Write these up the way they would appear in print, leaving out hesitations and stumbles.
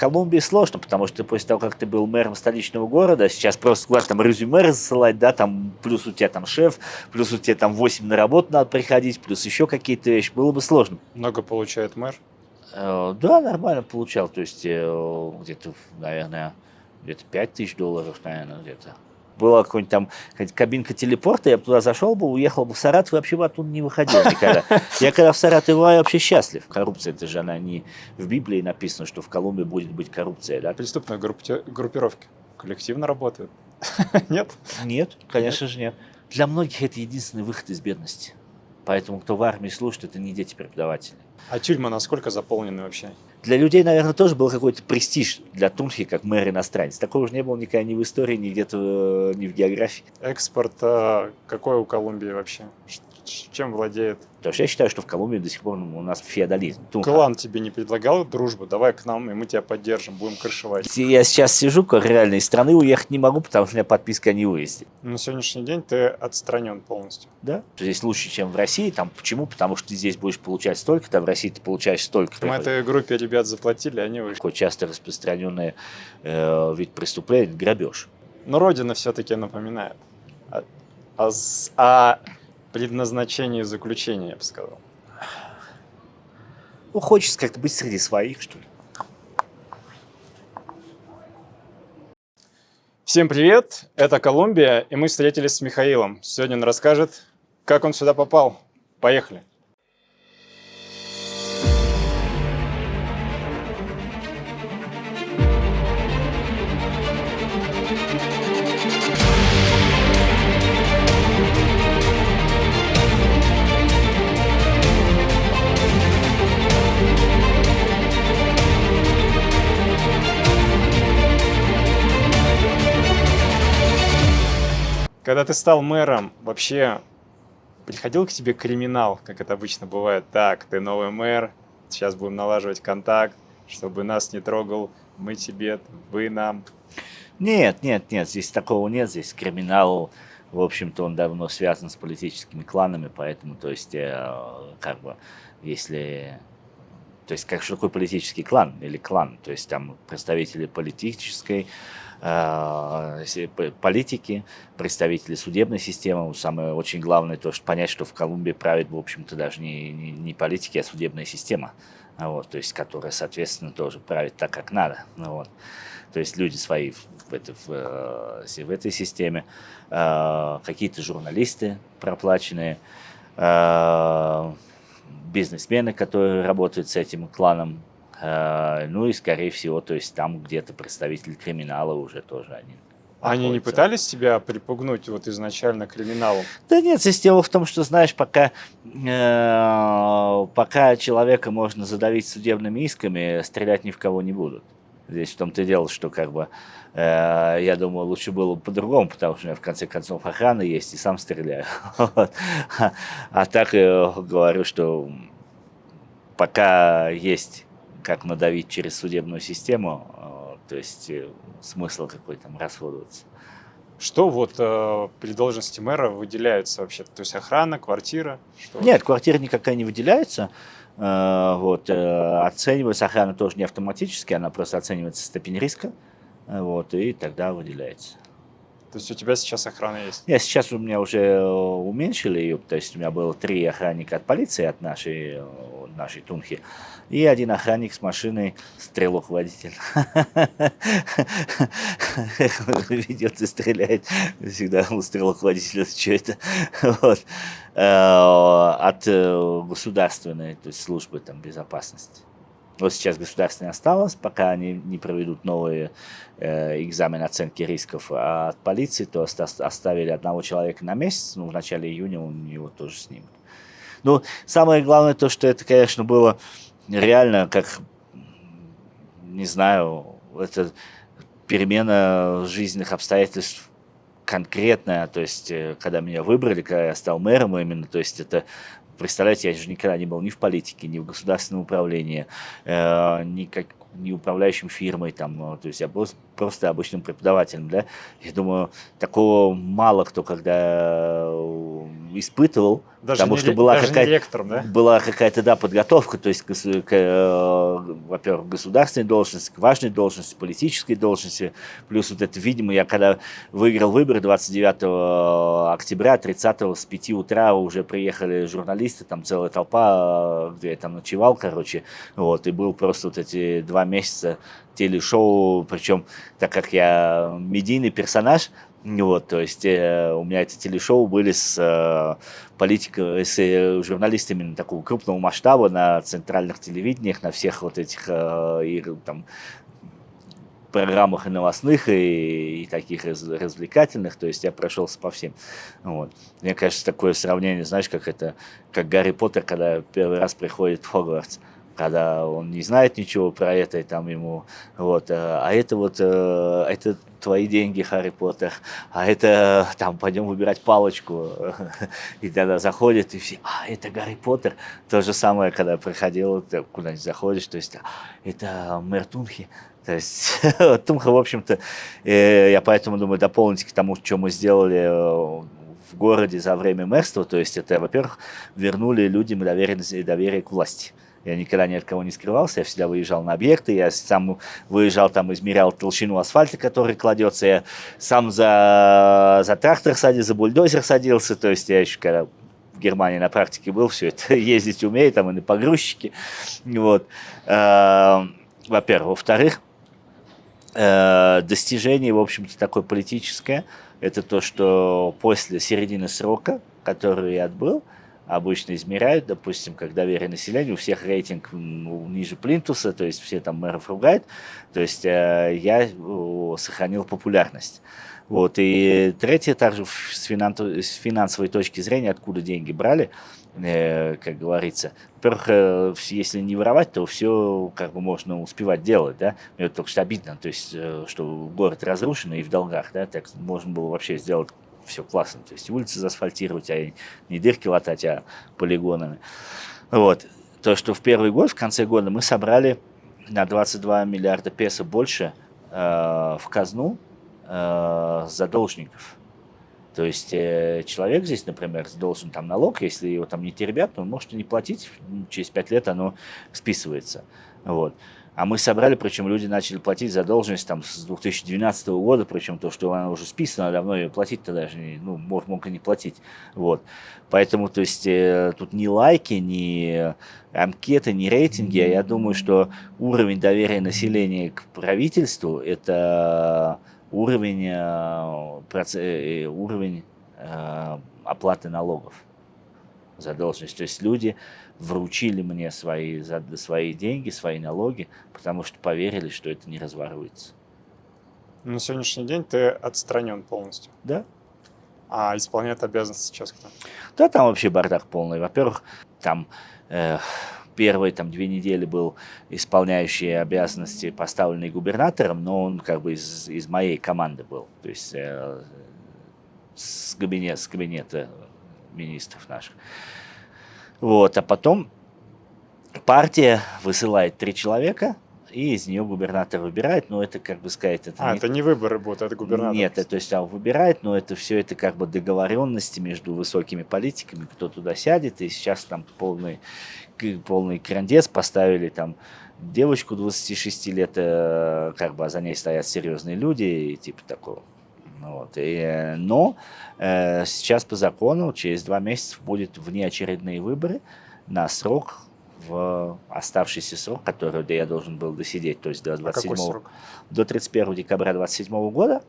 Колумбии сложно, потому что после того, как ты был мэром столичного города, сейчас просто куда-то там резюме рассылать, да, там, плюс у тебя там шеф, плюс у тебя там 8 на работу надо приходить, плюс еще какие-то вещи, было бы сложно. Много получает мэр? Да, нормально получал, то есть где-то, наверное, где-то $5000, наверное, где-то. Была какая-нибудь там кабинка телепорта, я бы туда зашел бы, уехал бы в Саратов и вообще бы оттуда не выходил никогда. Я когда в Саратове бываю, вообще счастлив. Коррупция, это же она не в Библии написано, что в Колумбии будет быть коррупция, да? Преступные группировки коллективно работают? Нет? Нет, конечно же нет. Для многих это единственный выход из бедности. Поэтому, кто в армии служит, это не дети преподавателей. А тюрьмы насколько заполнены вообще? Для людей, наверное, тоже был какой-то престиж для Тунхи, как мэр-иностранец. Такого же не было никогда ни в истории, ни где-то, ни в географии. Экспорт какой у Колумбии вообще? Чем владеет? Потому что я считаю, что в Колумбии до сих пор у нас феодализм. Клан тебе не предлагал дружбу? Давай к нам, и мы тебя поддержим, будем крышевать. Я сейчас сижу, как реально из страны уехать не могу, потому что у меня подписка о невыезде. На сегодняшний день ты отстранен полностью. Да? Здесь лучше, чем в России. Там, почему? Потому что ты здесь будешь получать столько-то, а в России ты получаешь столько. Мы этой группе ребят заплатили, они вышли. Такой часто распространенный вид преступления – грабеж. Но Родина все-таки напоминает о предназначении заключения, я бы сказал. Ну, хочется как-то быть среди своих, что ли. Всем привет, это Колумбия, и мы встретились с Михаилом. Сегодня он расскажет, как он сюда попал. Поехали. Когда ты стал мэром, вообще приходил к тебе криминал, как это обычно бывает? Так, ты новый мэр, сейчас будем налаживать контакт, чтобы нас не трогал, мы тебе, вы нам. Нет, здесь такого нет, здесь криминал, в общем-то, он давно связан с политическими кланами, поэтому, то есть, как бы, если... То есть, как что такое политический клан или клан? То есть, там представители политической политики, представители судебной системы. Самое очень главное то, что понять, что в Колумбии правит, в общем-то, даже не политики, а судебная система, вот, то есть, которая, соответственно, тоже правит так, как надо. Вот. То есть люди свои в этой системе, какие-то журналисты проплаченные, бизнесмены, которые работают с этим кланом, ну и, скорее всего, то есть там где-то представители криминала уже тоже они. Они не пытались тебя припугнуть вот изначально криминалом? Да нет, здесь дело в том, что, знаешь, пока человека можно задавить судебными исками, стрелять ни в кого не будут. Здесь в том-то и дело, что как бы я думаю, лучше было бы по-другому, потому что у меня в конце концов охрана есть и сам стреляю. А так говорю, что пока есть как надавить через судебную систему, то есть смысл какой там расходоваться. Что вот при должности мэра выделяется вообще? То есть охрана, квартира? Что? Нет, квартира никакая не выделяется. Вот, оценивается охрана тоже не автоматически, она просто оценивается степень риска, вот, и тогда выделяется. То есть у тебя сейчас охрана есть? Нет, сейчас у меня уже уменьшили ее, то есть у меня было 3 охранника от полиции, от нашей Тунхи, и 1 охранник с машиной, стрелок-водитель. Ведет и стреляет. Всегда стрелок-водитель, что это? Вот. От государственной, то есть службы там, безопасности. Вот сейчас государственная осталась, пока они не проведут новые экзамены оценки рисков, а от полиции то оставили 1 человека на месяц, ну, в начале июня его тоже снимут. Ну, самое главное то, что это, конечно, было реально, как, не знаю, это перемена жизненных обстоятельств конкретная, то есть, когда меня выбрали, когда я стал мэром именно, то есть, это, представляете, я же никогда не был ни в политике, ни в государственном управлении, не управляющим фирмой, там, то есть я был просто обычным преподавателем, да. Я думаю, такого мало кто когда испытывал, Даже потому не, что даже не лектором, да? была какая-то, да, подготовка, то есть, во-первых, государственной должности, к важной должности, политической должности, плюс вот это, видимо, я когда выиграл выборы 29 октября, 30 с 5 утра уже приехали журналисты, там целая толпа, где я там ночевал, короче, вот, и был просто вот эти 2 месяца телешоу, причем, так как я медийный персонаж, вот, то есть у меня эти телешоу были с журналистами такого крупного масштаба на центральных телевидениях, на всех вот этих там, программах и новостных, и таких развлекательных, то есть я прошелся по всем. Вот. Мне кажется, такое сравнение, знаешь, как Гарри Поттер, когда первый раз приходит в Хогвартс, когда он не знает ничего про это, и там ему, вот, это твои деньги, Харри Поттер, а это, там, пойдем выбирать палочку, и тогда заходит, и все, это Гарри Поттер, то же самое, когда приходил, ты куда-нибудь заходишь, то есть, это мэр Тунхи, то есть, Тумха, в общем-то, я поэтому думаю, дополнить к тому, что мы сделали в городе за время мэрства, то есть это, во-первых, вернули людям доверие к власти. Я никогда ни от кого не скрывался, я всегда выезжал на объекты, я сам выезжал, там измерял толщину асфальта, который кладется, я сам за трактор садился, за бульдозер садился, то есть я еще когда в Германии на практике был, все это ездить умею, там и на погрузчике, вот. Во-первых. Во-вторых, достижение, в общем-то, такое политическое, это то, что после середины срока, который я отбыл, обычно измеряют, допустим, как доверие населению, у всех рейтинг ниже плинтуса, то есть все там мэров ругают, то есть я сохранил популярность. Вот. И третье, также с финансовой точки зрения, откуда деньги брали, как говорится. Во-первых, если не воровать, то все как бы можно успевать делать, да. Мне только что обидно, то есть, что город разрушен и в долгах, да, так можно было вообще сделать все классно, то есть улицы заасфальтировать, а не дырки латать, а полигонами. Вот. То, что в первый год, в конце года мы собрали на 22 миллиарда песо больше в казну задолжников. То есть человек здесь, например, должен там налог, если его там не теребят, то он может и не платить, через 5 лет оно списывается. Вот. А мы собрали, причем люди начали платить задолженность там с 2012 года, причем то, что она уже списана, давно ее платить-то даже мог и не платить. Вот. Поэтому, то есть, тут ни лайки, ни анкеты, ни рейтинги, а я думаю, что уровень доверия населения к правительству – это уровень оплаты налогов, задолженность. То есть люди вручили мне свои деньги, свои налоги, потому что поверили, что это не разворуется. На сегодняшний день ты отстранен полностью. Да. А исполняет обязанности сейчас кто? Да, там вообще бардак полный. Во-первых, там первые 2 недели был исполняющий обязанности, поставленный губернатором, но он как бы из моей команды был, то есть с кабинета министров наших. Вот, а потом партия высылает 3 человека, и из нее губернатор выбирает, но это, как бы сказать... Это не выборы будут, это губернатор? Нет, то есть он выбирает, но это все это как бы договоренности между высокими политиками, кто туда сядет, и сейчас там полный крандец, поставили там девочку 26 лет, как бы, а за ней стоят серьезные люди, и типа такого. Вот. Но сейчас по закону через 2 месяца будет внеочередные выборы на срок, в оставшийся срок, который я должен был досидеть, то есть до 31 декабря 2027 года.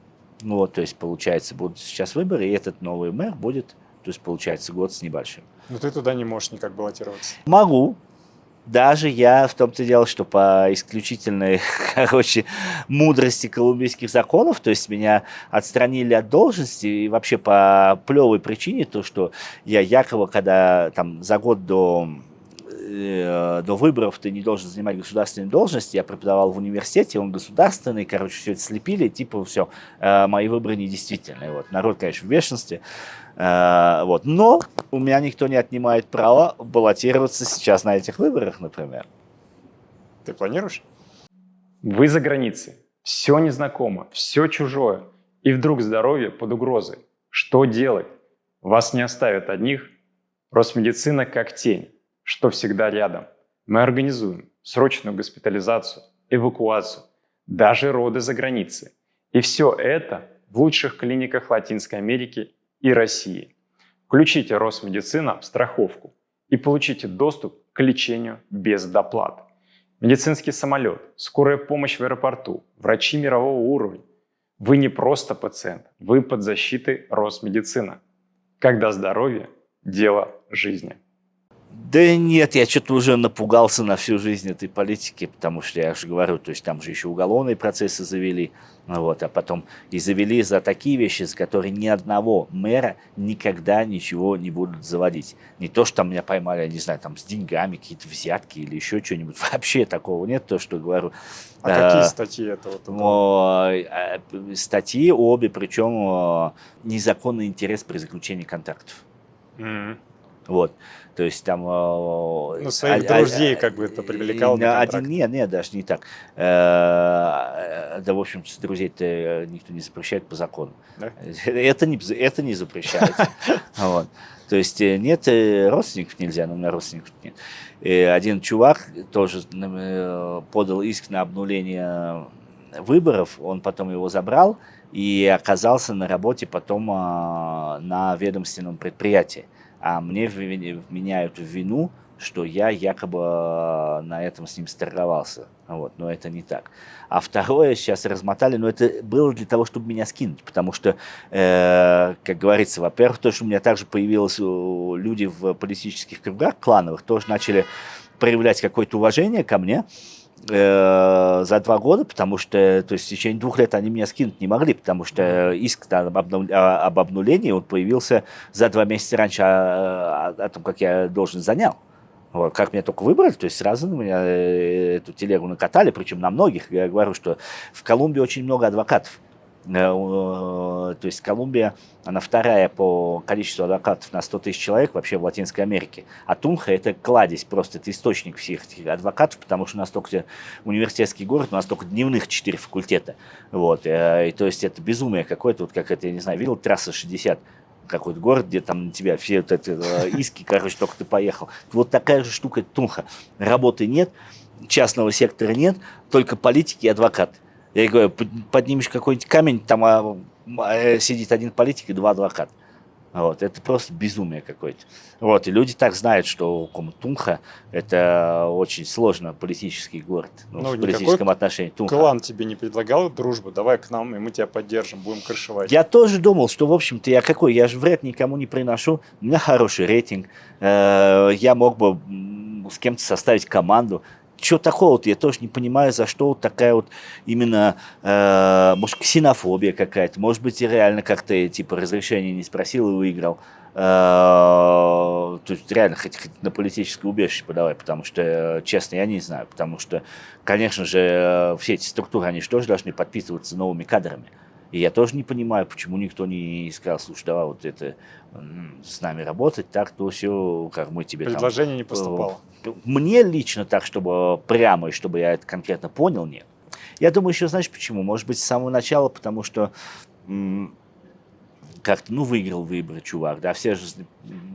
Вот, то есть, получается, будут сейчас выборы, и этот новый мэр будет, то есть, получается, год с небольшим. Но ты туда не можешь никак баллотироваться. Могу. Даже я, в том-то дело, что по исключительной, мудрости колумбийских законов, то есть меня отстранили от должности, и вообще по плевой причине, то, что я якобы, когда там за год до выборов ты не должен занимать государственные должности, я преподавал в университете, он государственный, все это слепили, типа, все, мои выборы недействительные. Вот. Народ, конечно, в бешенстве. Вот. Но у меня никто не отнимает права баллотироваться сейчас на этих выборах, например. Ты планируешь? Вы за границей, все незнакомо, все чужое, и вдруг здоровье под угрозой. Что делать? Вас не оставят одних. Росмедицина как тень, что всегда рядом. Мы организуем срочную госпитализацию, эвакуацию, даже роды за границей. И все это в лучших клиниках Латинской Америки и России. Включите Росмедицина в страховку и получите доступ к лечению без доплат. Медицинский самолет, скорая помощь в аэропорту, врачи мирового уровня. Вы не просто пациент, вы под защитой Росмедицина. Когда здоровье – дело жизни. Да нет, я что-то уже напугался на всю жизнь этой политики, потому что, я же говорю, то есть там же еще уголовные процессы завели, вот, а потом и завели за такие вещи, за которые ни одного мэра никогда ничего не будут заводить. Не то, что там меня поймали, я не знаю, там с деньгами, какие-то взятки или еще что-нибудь. Вообще такого нет, то, что говорю. А какие статьи это? Статьи обе, причем незаконный интерес при заключении контрактов. Вот, то есть там... Ну, своих друзей как бы это привлекал на контракт. Нет, даже не так. Да, в общем, друзей-то никто не запрещает по закону. Да? Это не запрещается. Вот. То есть нет, родственников нельзя, но у меня родственников нет. И один чувак тоже подал иск на обнуление выборов, он потом его забрал и оказался на работе потом на ведомственном предприятии. А мне вменяют в вину, что я якобы на этом с ним сторговался. Вот, но это не так. А второе сейчас размотали, но это было для того, чтобы меня скинуть, потому что, как говорится, во-первых, то, что у меня также появилось люди в политических кругах клановых, тоже начали проявлять какое-то уважение ко мне за 2 года, потому что, то есть в течение 2 лет они меня скинуть не могли, потому что иск об обнулении он появился за 2 месяца раньше о том, как я должность занял. Вот, как меня только выбрали, то есть сразу на меня эту телегу накатали, причем на многих. Я говорю, что в Колумбии очень много адвокатов. То есть Колумбия, она вторая по количеству адвокатов на 100 тысяч человек вообще в Латинской Америке. А Тунха – это кладезь, просто это источник всех этих адвокатов, потому что у нас только университетский город, у нас только дневных 4 факультета. Вот. И, то есть это безумие какое-то, вот как это, я не знаю, видел трасса 60, какой-то город, где там на тебя все вот эти иски, короче, только ты поехал. Вот такая же штука Тунха. Работы нет, частного сектора нет, только политики и адвокаты. Я говорю, поднимешь какой-нибудь камень, там сидит один политик и 2 адвоката. Вот, это просто безумие какое-то. Вот, и люди так знают, что Тунха – это очень сложно политический город, в политическом отношении. Тунха. Клан тебе не предлагал дружбу? Давай к нам, и мы тебя поддержим, будем крышевать. Я тоже думал, что, в общем-то, я же вред никому не приношу, у меня хороший рейтинг, я мог бы с кем-то составить команду. Что такого-то, я тоже не понимаю, за что вот такая вот именно, может, ксенофобия какая-то, может быть, и реально как-то, типа, разрешение не спросил и выиграл. То есть реально хоть на политическое убежище подавай, потому что, честно, я не знаю, потому что, конечно же, все эти структуры, они же тоже должны подписываться новыми кадрами. И я тоже не понимаю, почему никто не сказал, слушай, давай вот это с нами работать, так, то все, как мы тебе предложение там, не поступало. Мне лично так, чтобы прямо, и чтобы я это конкретно понял, нет. Я думаю, еще знаешь почему? Может быть, с самого начала, потому что как-то, выиграл выборы чувак, да, все же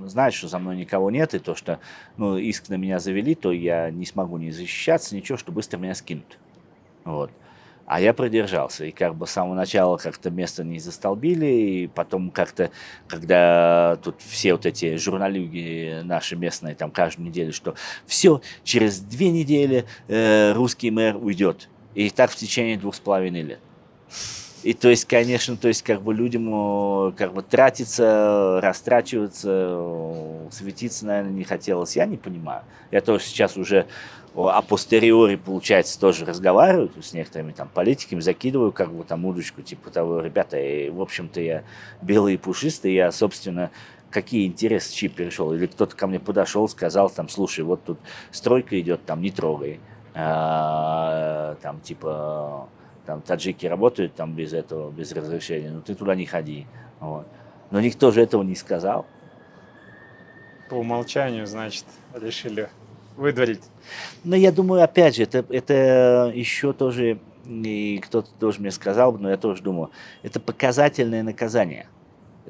знают, что за мной никого нет, и то, что, иск на меня завели, то я не смогу ни защищаться, ничего, что быстро меня скинут. Вот. А я продержался, и как бы с самого начала как-то место не застолбили, и потом как-то, когда тут все вот эти журналюги наши местные, там каждую неделю, что все, через 2 недели русский мэр уйдет. И так в течение 2,5 лет. И то есть, конечно, как бы людям как бы тратиться, растрачиваться, светиться, наверное, не хотелось. Я не понимаю. Я тоже сейчас уже апостериори, получается, тоже разговариваю с некоторыми там политиками, закидываю как бы там удочку, типа того, ребята, в общем-то я белый и пушистый, я, собственно, какие интересы чьи перешел. Или кто-то ко мне подошел, сказал, там, слушай, вот тут стройка идет, там, не трогай. Там, типа, там таджики работают там без этого, без разрешения, ты туда не ходи. Вот. Но никто же этого не сказал. По умолчанию, значит, решили выдворить. Но я думаю, опять же, это еще тоже, и кто-то тоже мне сказал, но я тоже думаю, это показательное наказание,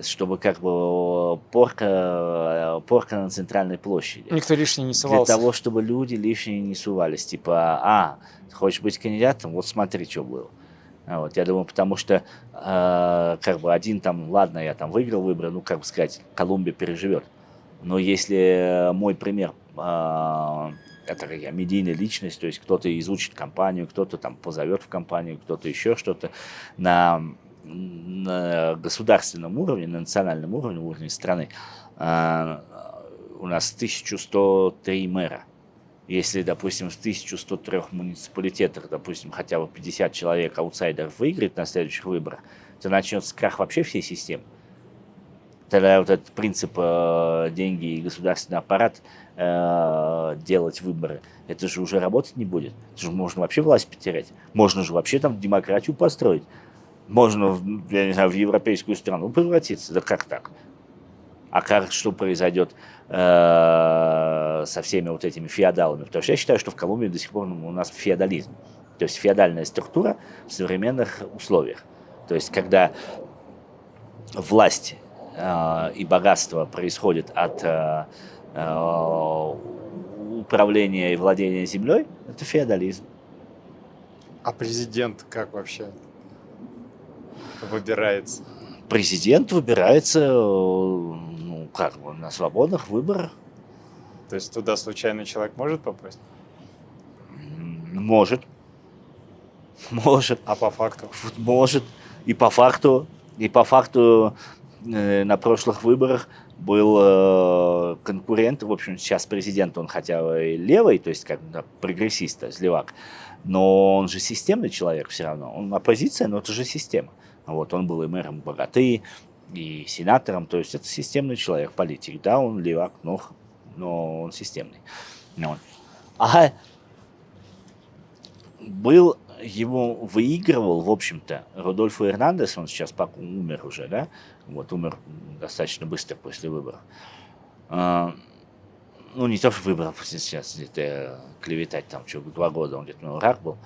чтобы как бы порка на центральной площади. Никто лишний не Для совался. того, чтобы люди лишние не сувались. Типа, ты хочешь быть кандидатом? Вот смотри, что было. Вот, я думаю, потому что как бы один там, ладно, я там выиграл выборы, ну, как бы сказать, Колумбия переживет. Но если мой пример, это как я, медийная личность, то есть кто-то изучит компанию, кто-то там позовет в компанию, кто-то еще что-то на государственном уровне, на национальном уровне, уровне страны, у нас 1103 мэра. Если, допустим, в 1103 муниципалитетах, допустим, хотя бы 50 человек аутсайдеров выиграет на следующих выборах, то начнется крах вообще всей системы. Тогда вот этот принцип деньги и государственный аппарат делать выборы, это же уже работать не будет. Это же можно вообще власть потерять. Можно же вообще там демократию построить. Можно, я не знаю, в европейскую страну превратиться. Да как так? А как, что произойдет со всеми вот этими феодалами? Потому что я считаю, что в Колумбии до сих пор у нас феодализм. То есть феодальная структура в современных условиях. То есть когда власть и богатство происходит от управления и владения землей, это феодализм. А президент как вообще выбирается? Президент выбирается, ну, как бы на свободных выборах. То есть туда случайный человек может попасть? Может. Может. А по факту? Может. И по факту на прошлых выборах был конкурент, в общем, сейчас президент, он хотя и левый, то есть как прогрессист, то есть левак, но он же системный человек все равно. Он оппозиция, но это же система. Вот, он был и мэром Богаты, и сенатором, то есть это системный человек, политик. Да, он левак, но он системный. Вот. Его выигрывал, в общем-то, Рудольфо Эрнандес, он сейчас умер уже, да, вот умер достаточно быстро после выборов. Ну, не то, что выборов сейчас, где-то клеветать там, что 2 года, он где-то рак был,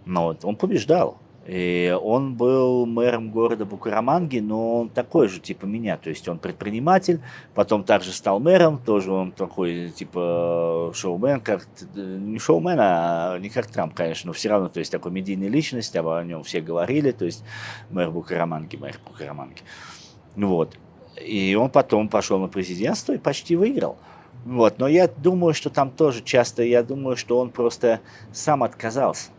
но вот он побеждал. И он был мэром города Букараманги, но он такой же, типа меня, то есть он предприниматель, потом также стал мэром, тоже он такой, типа, шоумен, как, не шоумен, а не как Трамп, конечно, но все равно, то есть такой медийная личность, о нем все говорили, то есть мэр Букараманги. Вот. И он потом пошел на президентство и почти выиграл. Вот. Но я думаю, что там тоже часто, я думаю, что он просто сам отказался.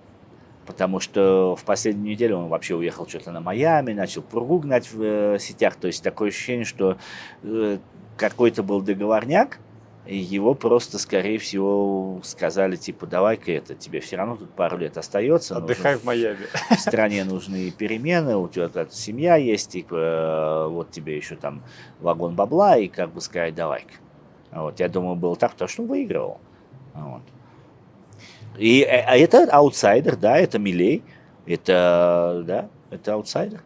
Потому что в последнюю неделю он вообще уехал что-то на Майами, начал пургу гнать в сетях. То есть такое ощущение, что какой-то был договорняк, и его просто, скорее всего, сказали, типа, давай-ка тебе все равно тут пару лет остается. Отдыхай в Майами. В стране нужны перемены, у тебя тут семья есть, типа, вот тебе еще там вагон бабла, и как бы сказать, давай-ка. Вот, я думаю, было так, потому что он выигрывал. Вот. А это аутсайдер, да, это Милей, это аутсайдер.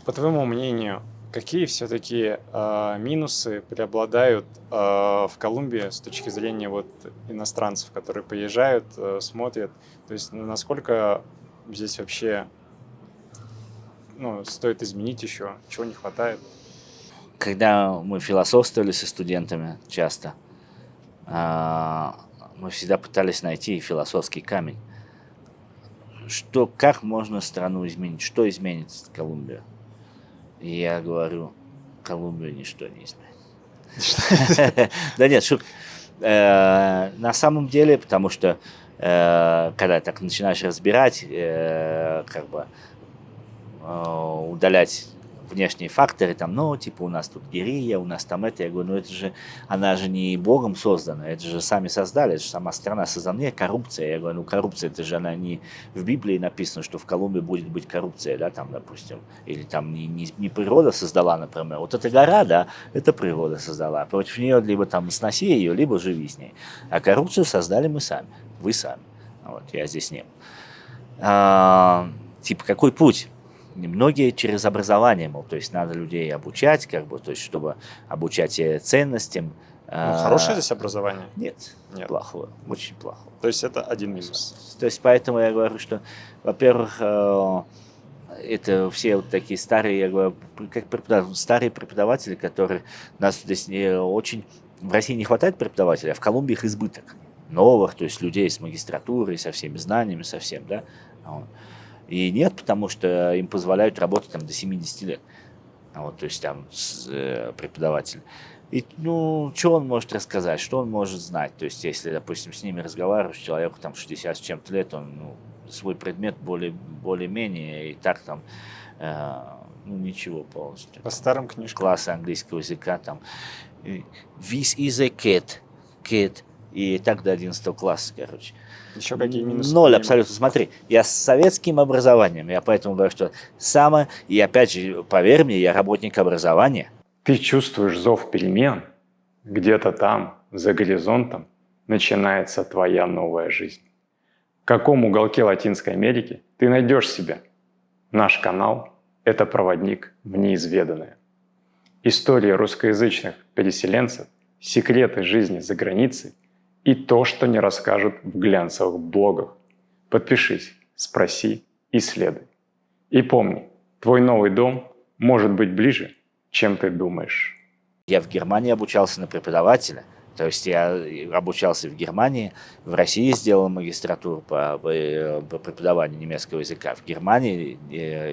По твоему мнению, какие все-таки минусы преобладают в Колумбии с точки зрения вот иностранцев, которые приезжают, смотрят? То есть насколько здесь вообще стоит изменить еще, чего не хватает? Когда мы философствовали со студентами часто, мы всегда пытались найти философский камень. Как можно страну изменить? Что изменит Колумбию? И я говорю, Колумбию ничто не изменит. Да нет, шутка. На самом деле, потому что когда так начинаешь разбирать, как бы удалять внешние факторы, там, типа у нас тут герилья, у нас там это, я говорю, это же, она же не Богом создана, это же сами создали, это же сама страна создана, коррупция, я говорю, коррупция, это же она не в Библии написано, что в Колумбии будет быть коррупция, да, там, допустим, или там не природа создала, например, вот эта гора, да, это природа создала, против нее либо там сноси ее, либо живи с ней, а коррупцию создали мы сами, вы сами, вот, я здесь не был. Типа, какой путь? Многие через образование, то есть надо людей обучать, как бы, то есть чтобы обучать ценностям, Ну, хорошее здесь образование? Нет, Нет. плохое, очень плохое. То есть это один минус. То есть поэтому я говорю, что, во-первых, это все вот такие старые, я говорю, старые преподаватели, которые нас здесь очень... В России не хватает преподавателей, а в Колумбии их избыток. Новых, то есть людей с магистратурой, со всеми знаниями, со всем, да. Вот. И нет, потому что им позволяют работать там до 70 лет. Вот, то есть там преподаватель. И, ну, что он может рассказать, что он может знать? То есть, если, допустим, с ними разговариваешь, человеку там 60 с чем-то лет, он, ну, свой предмет более-менее, и так там, ну, ничего полностью. По старым книжкам. Классы английского языка, там, this is a kid, и так до 11 класса, короче. Еще какие минусы? Ноль абсолютно. Смотри, я с советским образованием, я поэтому говорю, что самое, и опять же, поверь мне, я работник образования. Ты чувствуешь зов перемен? Где-то там, за горизонтом, начинается твоя новая жизнь. В каком уголке Латинской Америки ты найдешь себя? Наш канал – это проводник в неизведанное. Истории русскоязычных переселенцев, секреты жизни за границей и то, что не расскажут в глянцевых блогах. Подпишись, спроси, исследуй. И помни, твой новый дом может быть ближе, чем ты думаешь. Я в Германии обучался на преподавателя. То есть я обучался в Германии, в России сделал магистратуру по преподаванию немецкого языка. В Германии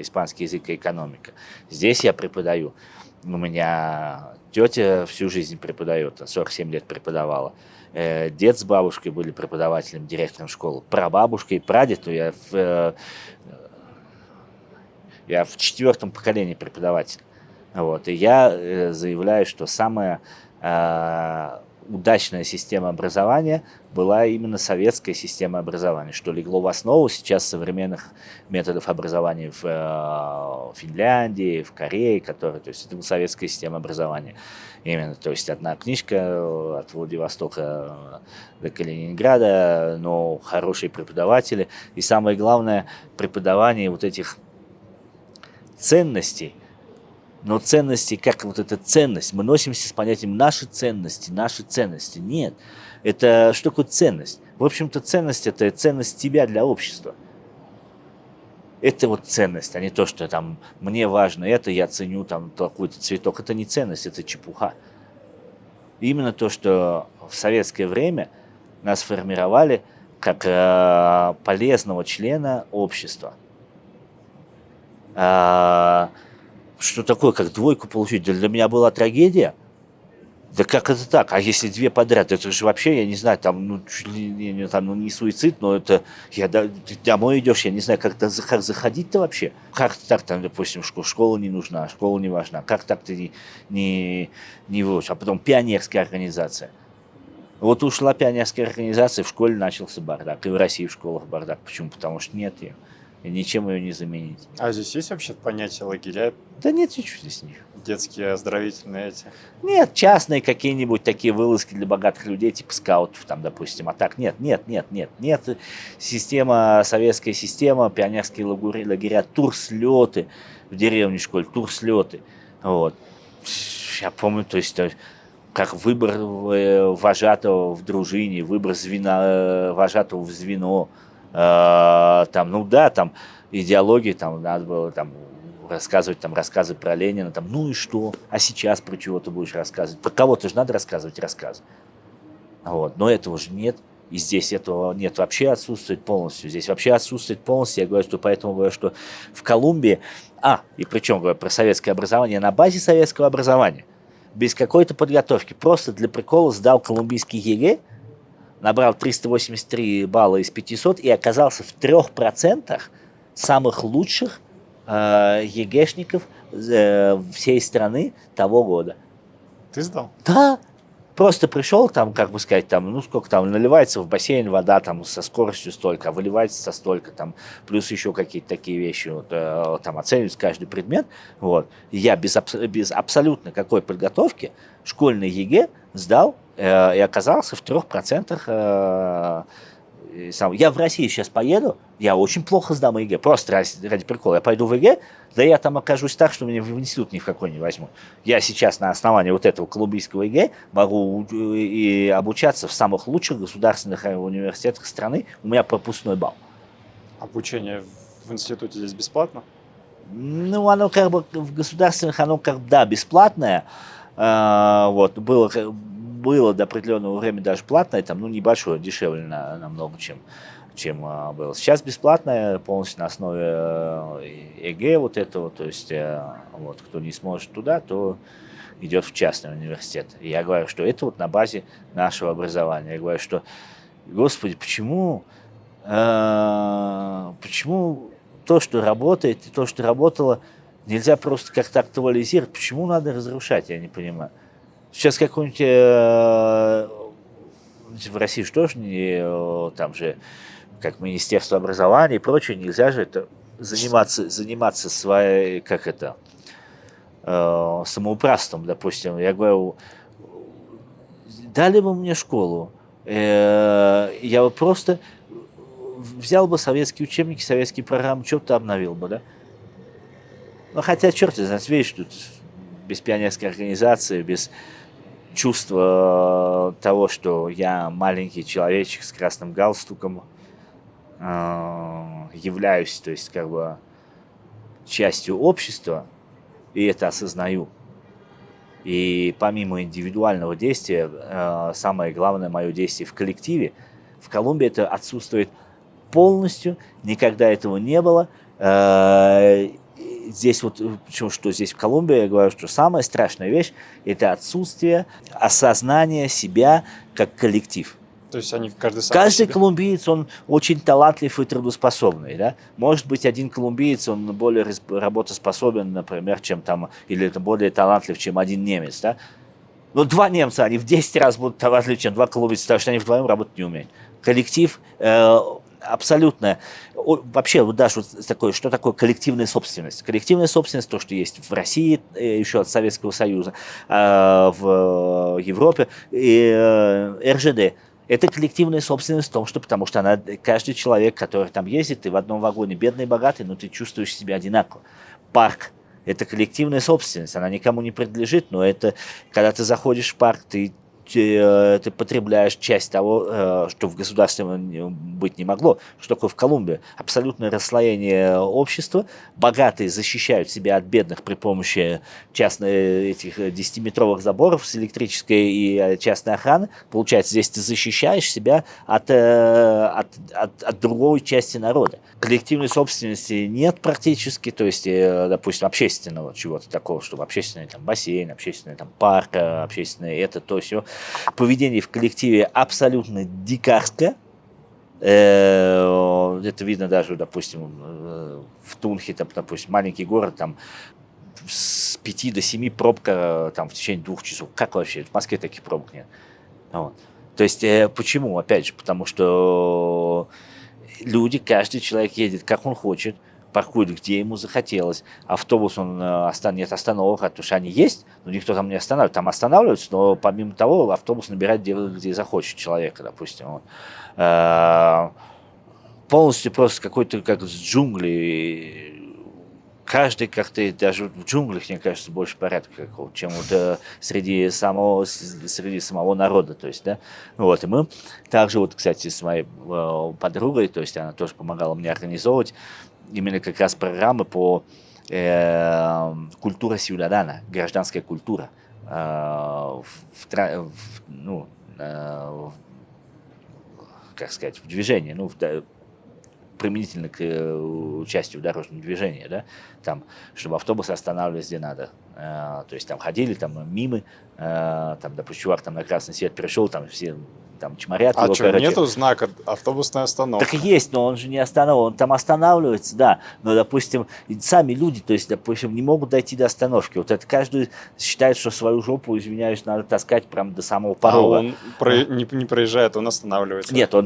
испанский язык и экономика. Здесь я преподаю. У меня тетя всю жизнь преподает, 47 лет преподавала. Дед с бабушкой были преподавателем, директором школы. Прабабушка и прадед, я в 4-м поколении преподаватель. Вот. И я заявляю, что самая удачная система образования была именно советская система образования, что легло в основу сейчас современных методов образования в Финляндии, в Корее, которые, то есть это была советская система образования. Именно, то есть одна книжка от Владивостока до Калининграда, но хорошие преподаватели. И самое главное, преподавание вот этих ценностей. Но ценности, как вот эта ценность, мы носимся с понятием наши ценности. Нет. Это что такое ценность? В общем-то, ценность – это ценность тебя для общества. Это вот ценность, а не то, что там мне важно это, я ценю там какой-то цветок. Это не ценность, это чепуха. Именно то, что в советское время нас формировали как полезного члена общества. Что такое, как двойку получить? Для меня была трагедия. Да как это так? А если 2 подряд? Это же вообще, я не знаю, там, ну, чуть ли не, там, ну, не суицид, но это, ты домой идешь, я не знаю, как заходить-то вообще? Как так, там, допустим, школа не нужна, школа не важна. Как так ты не выучишь? А потом пионерская организация. Вот ушла пионерская организация, в школе начался бардак. И в России в школах бардак. Почему? Потому что нет ее. И ничем ее не заменить. А здесь есть вообще понятие лагеря? Да нет, ничего здесь нет. Детские оздоровительные эти? Нет, частные какие-нибудь такие вылазки для богатых людей, типа скаутов, там, допустим. А так нет. Система, советская система, пионерские лагеря, турслеты в деревне, школе, турслеты. Вот. Я помню, то есть, как выбор вожатого в дружине, выбор вожатого в звено. Там, ну да, там идеологии, там надо было там рассказывать там рассказы про Ленина, там, ну и что? А сейчас про чего ты будешь рассказывать? Про кого-то же надо рассказывать рассказы. Вот. Но этого же нет. И здесь этого нет, вообще отсутствует полностью. Здесь вообще отсутствует полностью. Я говорю, что поэтому говорю, что в Колумбии, и причем говорю про советское образование, на базе советского образования, без какой-то подготовки, просто для прикола сдал колумбийский ЕГЭ, набрал 383 балла из 500 и оказался в 3% самых лучших ЕГЭшников всей страны того года. Ты сдал? Да. Просто пришел, там, как бы сказать, там, ну сколько там, наливается в бассейн вода там со скоростью столько, а выливается со столько, там, плюс еще какие-то такие вещи, вот, там оценивается каждый предмет. Вот. И я без абсолютно какой подготовки школьный ЕГЭ сдал и оказался в 3% Я в России сейчас поеду, я очень плохо сдам ЕГЭ, просто ради прикола. Я пойду в ЕГЭ, да я там окажусь так, что меня в институт ни в какой не возьмут. Я сейчас на основании вот этого колумбийского ЕГЭ могу и обучаться в самых лучших государственных университетах страны, у меня пропускной балл. Обучение в институте здесь бесплатно? Ну, оно как бы в государственных, оно как бы, да, бесплатное. Вот, было до определенного времени даже платное, там, ну, небольшое, дешевле намного, чем было. Сейчас бесплатное, полностью на основе ЕГЭ вот этого, то есть, вот, кто не сможет туда, то идет в частный университет. И я говорю, что это вот на базе нашего образования. Я говорю, что, Господи, почему то, что работает, и то, что работало, нельзя просто как-то актуализировать? Почему надо разрушать, я не понимаю. Сейчас какой-нибудь в России что ж не там же как Министерство образования и прочее, нельзя же это заниматься своей, как это, самоуправством, допустим. Я говорю, дали бы мне школу, я бы просто взял бы советские учебники, советские программы, что-то обновил бы, да? Ну, хотя, черт знает, видишь, тут без пионерской организации, без чувства того, что я маленький человечек с красным галстуком, являюсь, то есть, как бы, частью общества, и это осознаю. И помимо индивидуального действия, самое главное мое действие в коллективе, в Колумбии это отсутствует полностью, никогда этого не было. Здесь вот, что здесь в Колумбии, я говорю, что самая страшная вещь – это отсутствие осознания себя как коллектив. То есть они каждый сам Каждый колумбиец, он очень талантлив и трудоспособный, да? Может быть, один колумбиец, он более работоспособен, например, чем там, или это более талантлив, чем один немец, да? Но два немца, они в 10 раз будут талантливее, чем два колумбийца, потому что они вдвоем работать не умеют. Коллектив абсолютно, вообще, вот даже вот такое, что такое коллективная собственность? Коллективная собственность, то, что есть в России, еще от Советского Союза, в Европе, и РЖД. Это коллективная собственность в том, что, потому что каждый человек, который там ездит, ты в одном вагоне бедный и богатый, но ты чувствуешь себя одинаково. Парк – это коллективная собственность, она никому не принадлежит, но это, когда ты заходишь в парк, ты потребляешь часть того, что в государстве быть не могло. Что такое в Колумбии? Абсолютное расслоение общества. Богатые защищают себя от бедных при помощи этих 10-метровых заборов с электрической и частной охраны. Получается, здесь ты защищаешь себя от другой части народа. Коллективной собственности нет практически, то есть, допустим, общественного чего-то такого, чтобы общественный там бассейн, общественный там парк, общественный это, то все. Поведение в коллективе абсолютно дикарское. Это видно даже, допустим, в Тунхе, там, допустим, маленький город, там с 5 до 7 пробка там, в течение 2 часов. Как вообще? В Москве таких пробок нет. Вот. То есть, почему? Опять же, потому что люди, каждый человек едет, как он хочет, паркует, где ему захотелось. Автобус, нет остановок, потому что они есть, но никто там не останавливает. Там останавливаются, но помимо того, автобус набирает где захочет человека, допустим. Вот. Полностью просто какой-то, как с джунглей. Каждый как-то, даже в джунглях, мне кажется, больше порядка какого-то, чем вот среди самого народа, то есть, да. Вот, и мы также, вот, кстати, с моей подругой, то есть она тоже помогала мне организовывать именно как раз программы по культура сьюдадана, гражданская культура, как сказать, в движении, применительно к участию в дорожном движении, да, там, чтобы автобусы останавливались где надо. То есть там ходили, там мимы, там, допустим, чувак там на красный свет пришел, там все там чморят его, что, нету знака автобусная остановка? Так есть, но он же не останавливается, он там останавливается, да, но, допустим, сами люди, то есть, допустим, не могут дойти до остановки. Вот это каждый считает, что свою жопу, извиняюсь, надо таскать прям до самого порога. А он не проезжает, он останавливается? Нет, он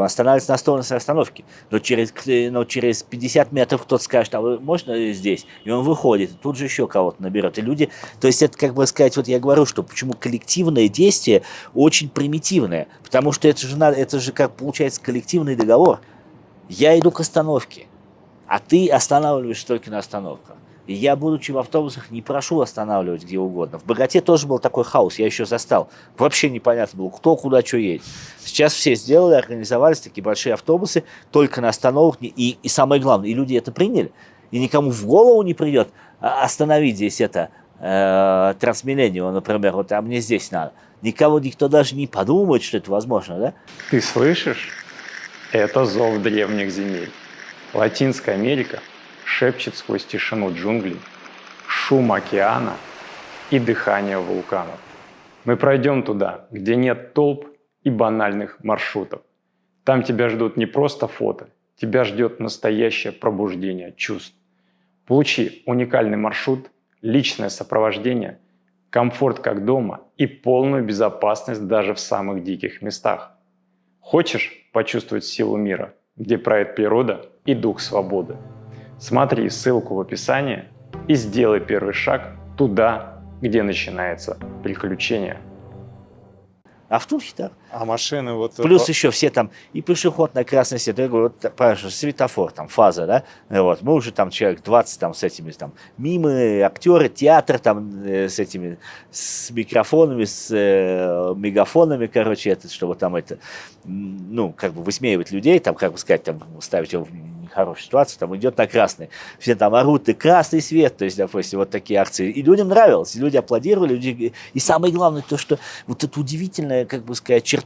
останавливается на стороне остановки, но через 50 метров кто-то скажет, а можно здесь? И он выходит, и тут же еще кого-то наберет. И люди, то есть это, как бы сказать, вот я говорю, что почему коллективное действие очень примитивное. коллективное, потому что это же как получается коллективный договор. Я иду к остановке, а ты останавливаешься только на остановках. И я, будучи в автобусах, не прошу останавливать где угодно. В «Богате» тоже был такой хаос, я еще застал. Вообще непонятно было, кто куда что едет. Сейчас все сделали, организовались такие большие автобусы, только на остановках. И самое главное, и люди это приняли. И никому в голову не придет остановить здесь это Трансмиллениум, например, вот, а мне здесь надо. Никто даже не подумает, что это возможно, да? Ты слышишь? Это зов древних земель. Латинская Америка шепчет сквозь тишину джунглей, шум океана и дыхание вулканов. Мы пройдем туда, где нет толп и банальных маршрутов. Там тебя ждут не просто фото, тебя ждет настоящее пробуждение чувств. Получи уникальный маршрут, личное сопровождение, комфорт как дома и полную безопасность даже в самых диких местах. Хочешь почувствовать силу мира, где правит природа и дух свободы? Смотри ссылку в описании и сделай первый шаг туда, где начинается приключение. А в Турции так. А машины вот... Плюс еще все там, и пешеход на красный свет, я говорю, вот, понимаешь, светофор, там, фаза, да, вот, мы уже там человек 20 там с этими, там, мимы, актеры, театр там с этими, с микрофонами, с мегафонами, короче, это, чтобы там это, ну, как бы высмеивать людей, там, как бы сказать, там, ставить его в нехорошую ситуацию, там, идет на красный, все там орут, и красный свет, то есть, допустим, вот такие акции, и людям нравилось, и люди аплодировали, люди, и самое главное, то, что вот это удивительная, как бы сказать, черта,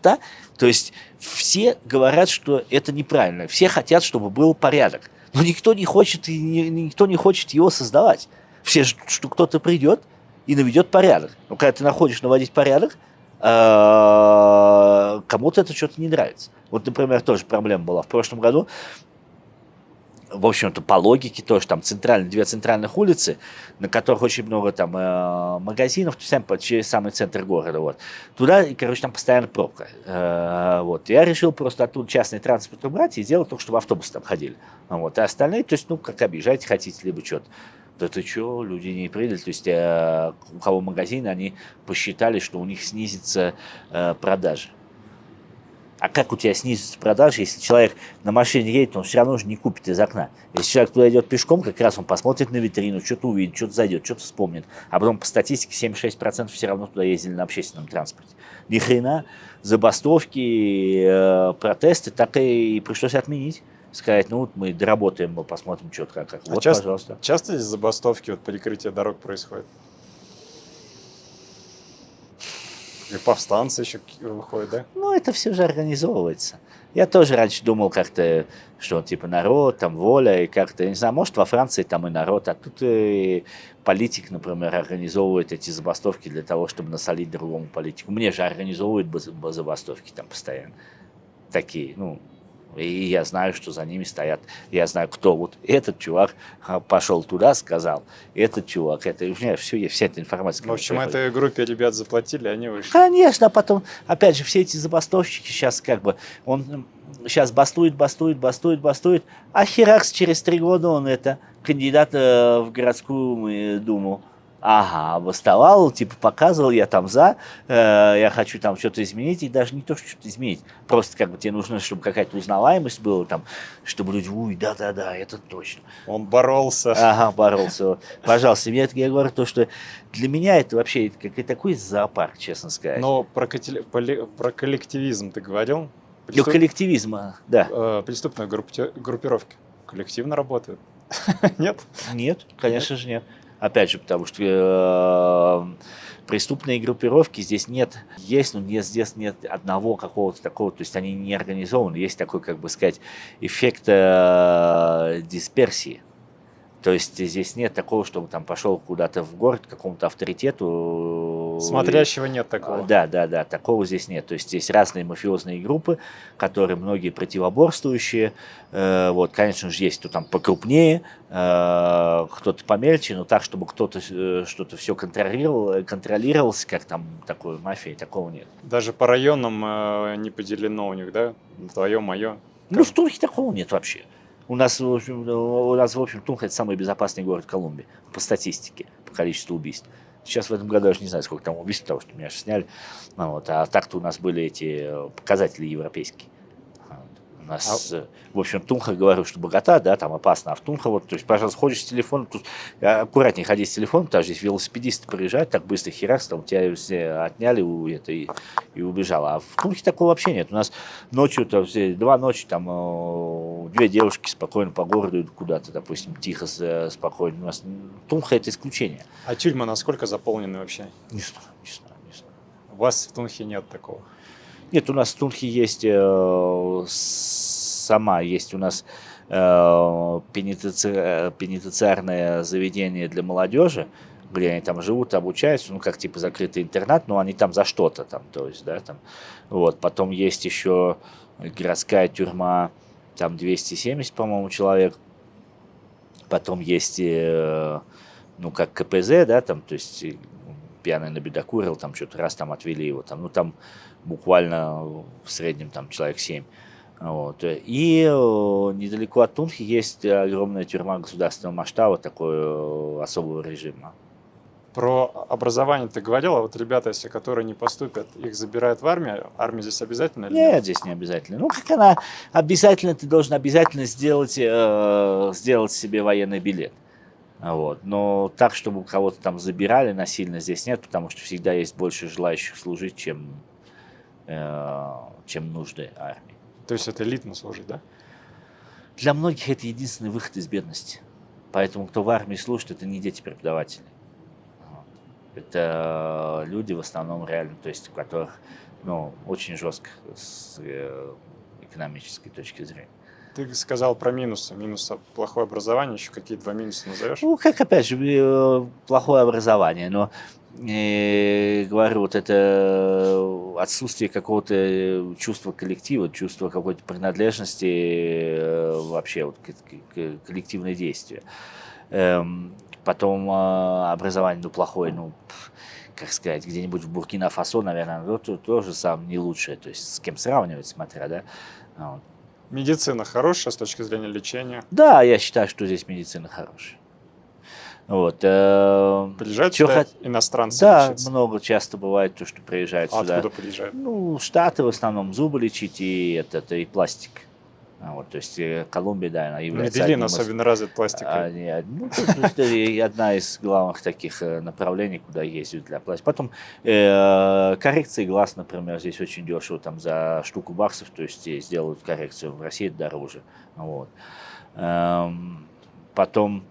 то есть все говорят, что это неправильно, все хотят, чтобы был порядок, но никто не хочет его создавать. Все ждут, что кто-то придет и наведет порядок. Но когда ты находишь наводить порядок, кому-то это что-то не нравится. Вот, например, тоже проблема была в прошлом году. В общем-то, по логике тоже там две центральных улицы, на которых очень много там магазинов, через самый центр города. Вот. Туда, короче, там постоянно пробка. Вот. Я решил просто оттуда частный транспорт убрать и сделать только, чтобы автобусы там ходили. Вот. А остальные, то есть, ну, как объезжайте хотите, либо что-то. Да ты что, люди не приняли. То есть, у кого магазины, они посчитали, что у них снизится продажи. А как у тебя снизится продажи, если человек на машине едет, он все равно же не купит из окна. Если человек туда идет пешком, как раз он посмотрит на витрину, что-то увидит, что-то зайдет, что-то вспомнит. А потом по статистике 76% все равно туда ездили на общественном транспорте. Ни хрена, забастовки, протесты так и пришлось отменить. Сказать, ну вот мы доработаем, мы посмотрим, что как. Вот, пожалуйста. Часто здесь забастовки, вот перекрытие дорог происходит? И повстанцы еще выходят, да? Ну, это все же организовывается. Я тоже раньше думал как-то, что типа народ, там воля, и как-то, я не знаю, может во Франции там и народ, а тут и политик, например, организовывает эти забастовки для того, чтобы насолить другому политику. Мне же организовывают забастовки там постоянно. Такие, ну, и я знаю, что за ними стоят. Я знаю, кто вот этот чувак пошел туда, сказал, этот чувак, это у меня все есть, вся эта информация. В общем, этой группе ребят заплатили, они вышли. Конечно, а потом, опять же, все эти забастовщики сейчас как бы, он сейчас бастует, а херакс через 3 года он это, кандидат в городскую думу. Ага, восставал, типа показывал, я там я хочу там что-то изменить, и даже не то, что что-то изменить, просто как бы тебе нужно, чтобы какая-то узнаваемость была, там, чтобы люди, ой, да, это точно. Он боролся. Ага, боролся. Пожалуйста, я говорю то, что для меня это вообще как и такой зоопарк, честно сказать. Но про коллективизм ты говорил? До коллективизма, да. Преступные группировки коллективно работают? Нет? Нет, конечно же нет. Опять же, потому что преступные группировки здесь нет. Есть, но здесь нет одного какого-то такого, то есть они не организованы. Есть такой, как бы сказать, эффект дисперсии. То есть здесь нет такого, чтобы там пошел куда-то в город к какому-то авторитету. Смотрящего нет такого. Да, такого здесь нет. То есть здесь разные мафиозные группы, которые многие противоборствующие. Вот, конечно же, есть кто там покрупнее, кто-то помельче, но так, чтобы кто-то что-то все контролировался, как там такой мафии, такого нет. Даже по районам не поделено у них, да? Твое, мое. Ну, в Турке такого нет вообще. У нас, в общем, Турция – это самый безопасный город Колумбии по статистике, по количеству убийств. Сейчас в этом году я уже не знаю, сколько там убийств, потому что меня же сняли. Ну, вот. А так-то у нас были эти показатели европейские. Вот. У нас, в общем, Тунха, говорю, что Богота, да, там опасно, а в Тунха, вот, то есть, пожалуйста, ходишь с телефоном, тут аккуратнее ходи с телефоном, потому что здесь велосипедисты проезжают, так быстро херакс, там тебя все отняли и убежал. А в Тунхе такого вообще нет. У нас ночью, там, 2 ночи, там, 2 девушки спокойно по городу идут куда-то, допустим, тихо, спокойно. У нас Тунха это исключение. А тюрьмы насколько заполнены вообще? Не знаю, не знаю, не знаю. У вас в Тунхе нет такого? Нет, у нас в Тунхе есть есть у нас пенитенциарное заведение для молодежи, где они там живут, обучаются, ну, как типа закрытый интернат, но они там за что-то там, то есть, да, там, вот, потом есть еще городская тюрьма, там 270, по-моему, человек, потом есть, ну, как КПЗ, да, там, то есть, пьяный набедокурил, там, что-то раз там отвели его, там, ну, там буквально в среднем, там, человек 7. Вот. И недалеко от Тунхи есть огромная тюрьма государственного масштаба, такой особого режима. Про образование ты говорил, а вот ребята, если которые не поступят, их забирают в армию. Армия здесь обязательно или Нет, здесь не обязательно. Ну, как она обязательно, ты должен обязательно сделать себе военный билет. Вот. Но так, чтобы кого-то там забирали насильно, здесь нет, потому что всегда есть больше желающих служить, чем нужды армии. То есть это элитно служить, да? Для многих это единственный выход из бедности. Поэтому кто в армии служит, это не дети преподавателей. Это люди в основном реально, то есть у которых, ну, очень жестко с экономической точки зрения. Ты сказал про минусы. Минусы плохое образование. Еще какие 2 минуса назовешь? Ну, как опять же, плохое образование, но говорю, вот это отсутствие какого-то чувства коллектива, чувства какой-то принадлежности вообще вот к коллективное действие. Потом образование, ну, плохое, ну, как сказать, где-нибудь в Буркина-Фасо, наверное, ну, тоже сам не лучшее, то есть с кем сравнивать, смотря, да. Вот. Медицина хорошая с точки зрения лечения. Да, я считаю, что здесь медицина хорошая. Вот. Приезжают сюда иностранцы Да, лечиться? много часто бывает то, что приезжают А сюда. откуда приезжают? Ну, Штаты в основном зубы лечить и пластик. Вот, то есть Колумбия, да, она является Медellин одним из- особенно развит пластикой. Ну, это и одна из главных таких направлений, куда ездят для пластики. Потом коррекции глаз, например, здесь очень дешево, там за штуку баксов, то есть сделают коррекцию, в России это дороже. Вот. Потом,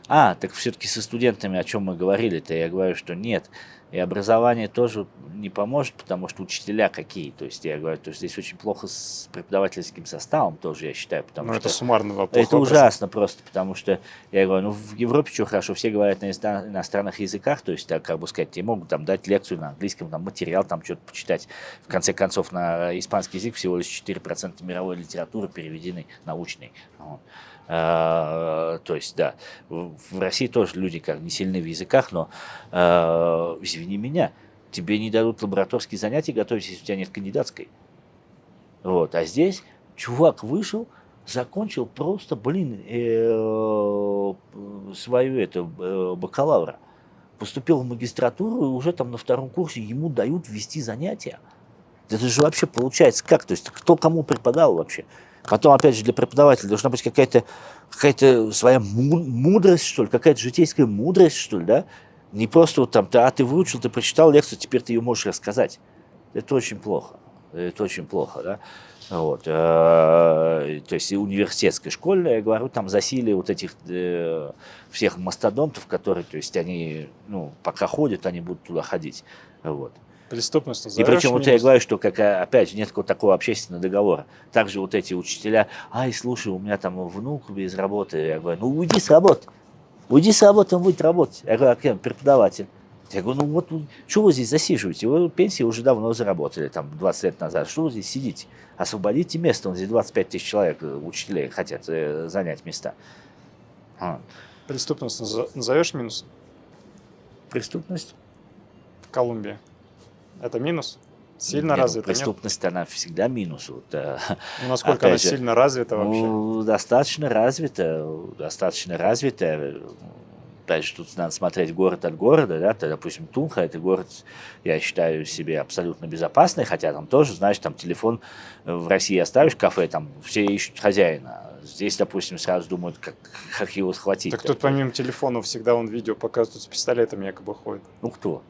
так все-таки со студентами, о чем мы говорили-то, я говорю, что нет. И образование тоже не поможет, потому что учителя какие. То есть я говорю, что здесь очень плохо с преподавательским составом тоже, я считаю. Потому Ну, что это суммарный вопрос. это ужасно просто, потому что, я говорю, ну в Европе что хорошо, все говорят на иностранных языках, то есть, так, как бы сказать, тебе могут там дать лекцию на английском, там материал, там что-то почитать. В конце концов, на испанский язык всего лишь 4% мировой литературы переведены научной. Вот. То есть, да, в России тоже люди как не сильны в языках, но, извини меня, тебе не дадут лабораторские занятия готовить, если у тебя нет кандидатской. Вот. А здесь чувак вышел, закончил просто, свою бакалавра. Поступил в магистратуру, и уже там на 2-м курсе ему дают вести занятия. Это же вообще получается как? То есть кто кому преподал вообще? Потом, опять же, для преподавателя должна быть какая-то своя мудрость, что ли, какая-то житейская мудрость, что ли, да? Не просто вот там, ты выучил, ты прочитал лекцию, теперь ты ее можешь рассказать. Это очень плохо. Это очень плохо, да? Вот. То есть и университетской школе, я говорю, там засилие вот этих всех мастодонтов, которые, то есть они, ну, пока ходят, они будут туда ходить. Вот. Преступность И назовешь причем вот я минус? говорю, что опять же нет такого общественного договора. Также вот эти учителя, слушай, у меня там внук без работы. Я говорю, ну уйди с работы, он будет работать. Я говорю, а преподаватель? Я говорю, ну вот, что вы здесь засиживаете? Вы пенсии уже давно заработали, там, 20 лет назад. Что вы здесь сидите? Освободите место, здесь 25 тысяч человек, учителей хотят занять места. Преступность назовешь минус? Преступность? В Колумбии. Это минус? Сильно Нет, развита, нет? преступность, она всегда минус. Вот, Ну, насколько опять она же, сильно развита вообще? достаточно развита. опять же, тут надо смотреть город от города, да, то, допустим, Тунха, это город, я считаю себе абсолютно безопасный, хотя там тоже, знаешь, там телефон в России оставишь в кафе, там все ищут хозяина. Здесь, допустим, сразу думают, как его схватить. Так тут помимо телефона всегда он видео показывает, тут с пистолетом якобы ходит. Ну, кто?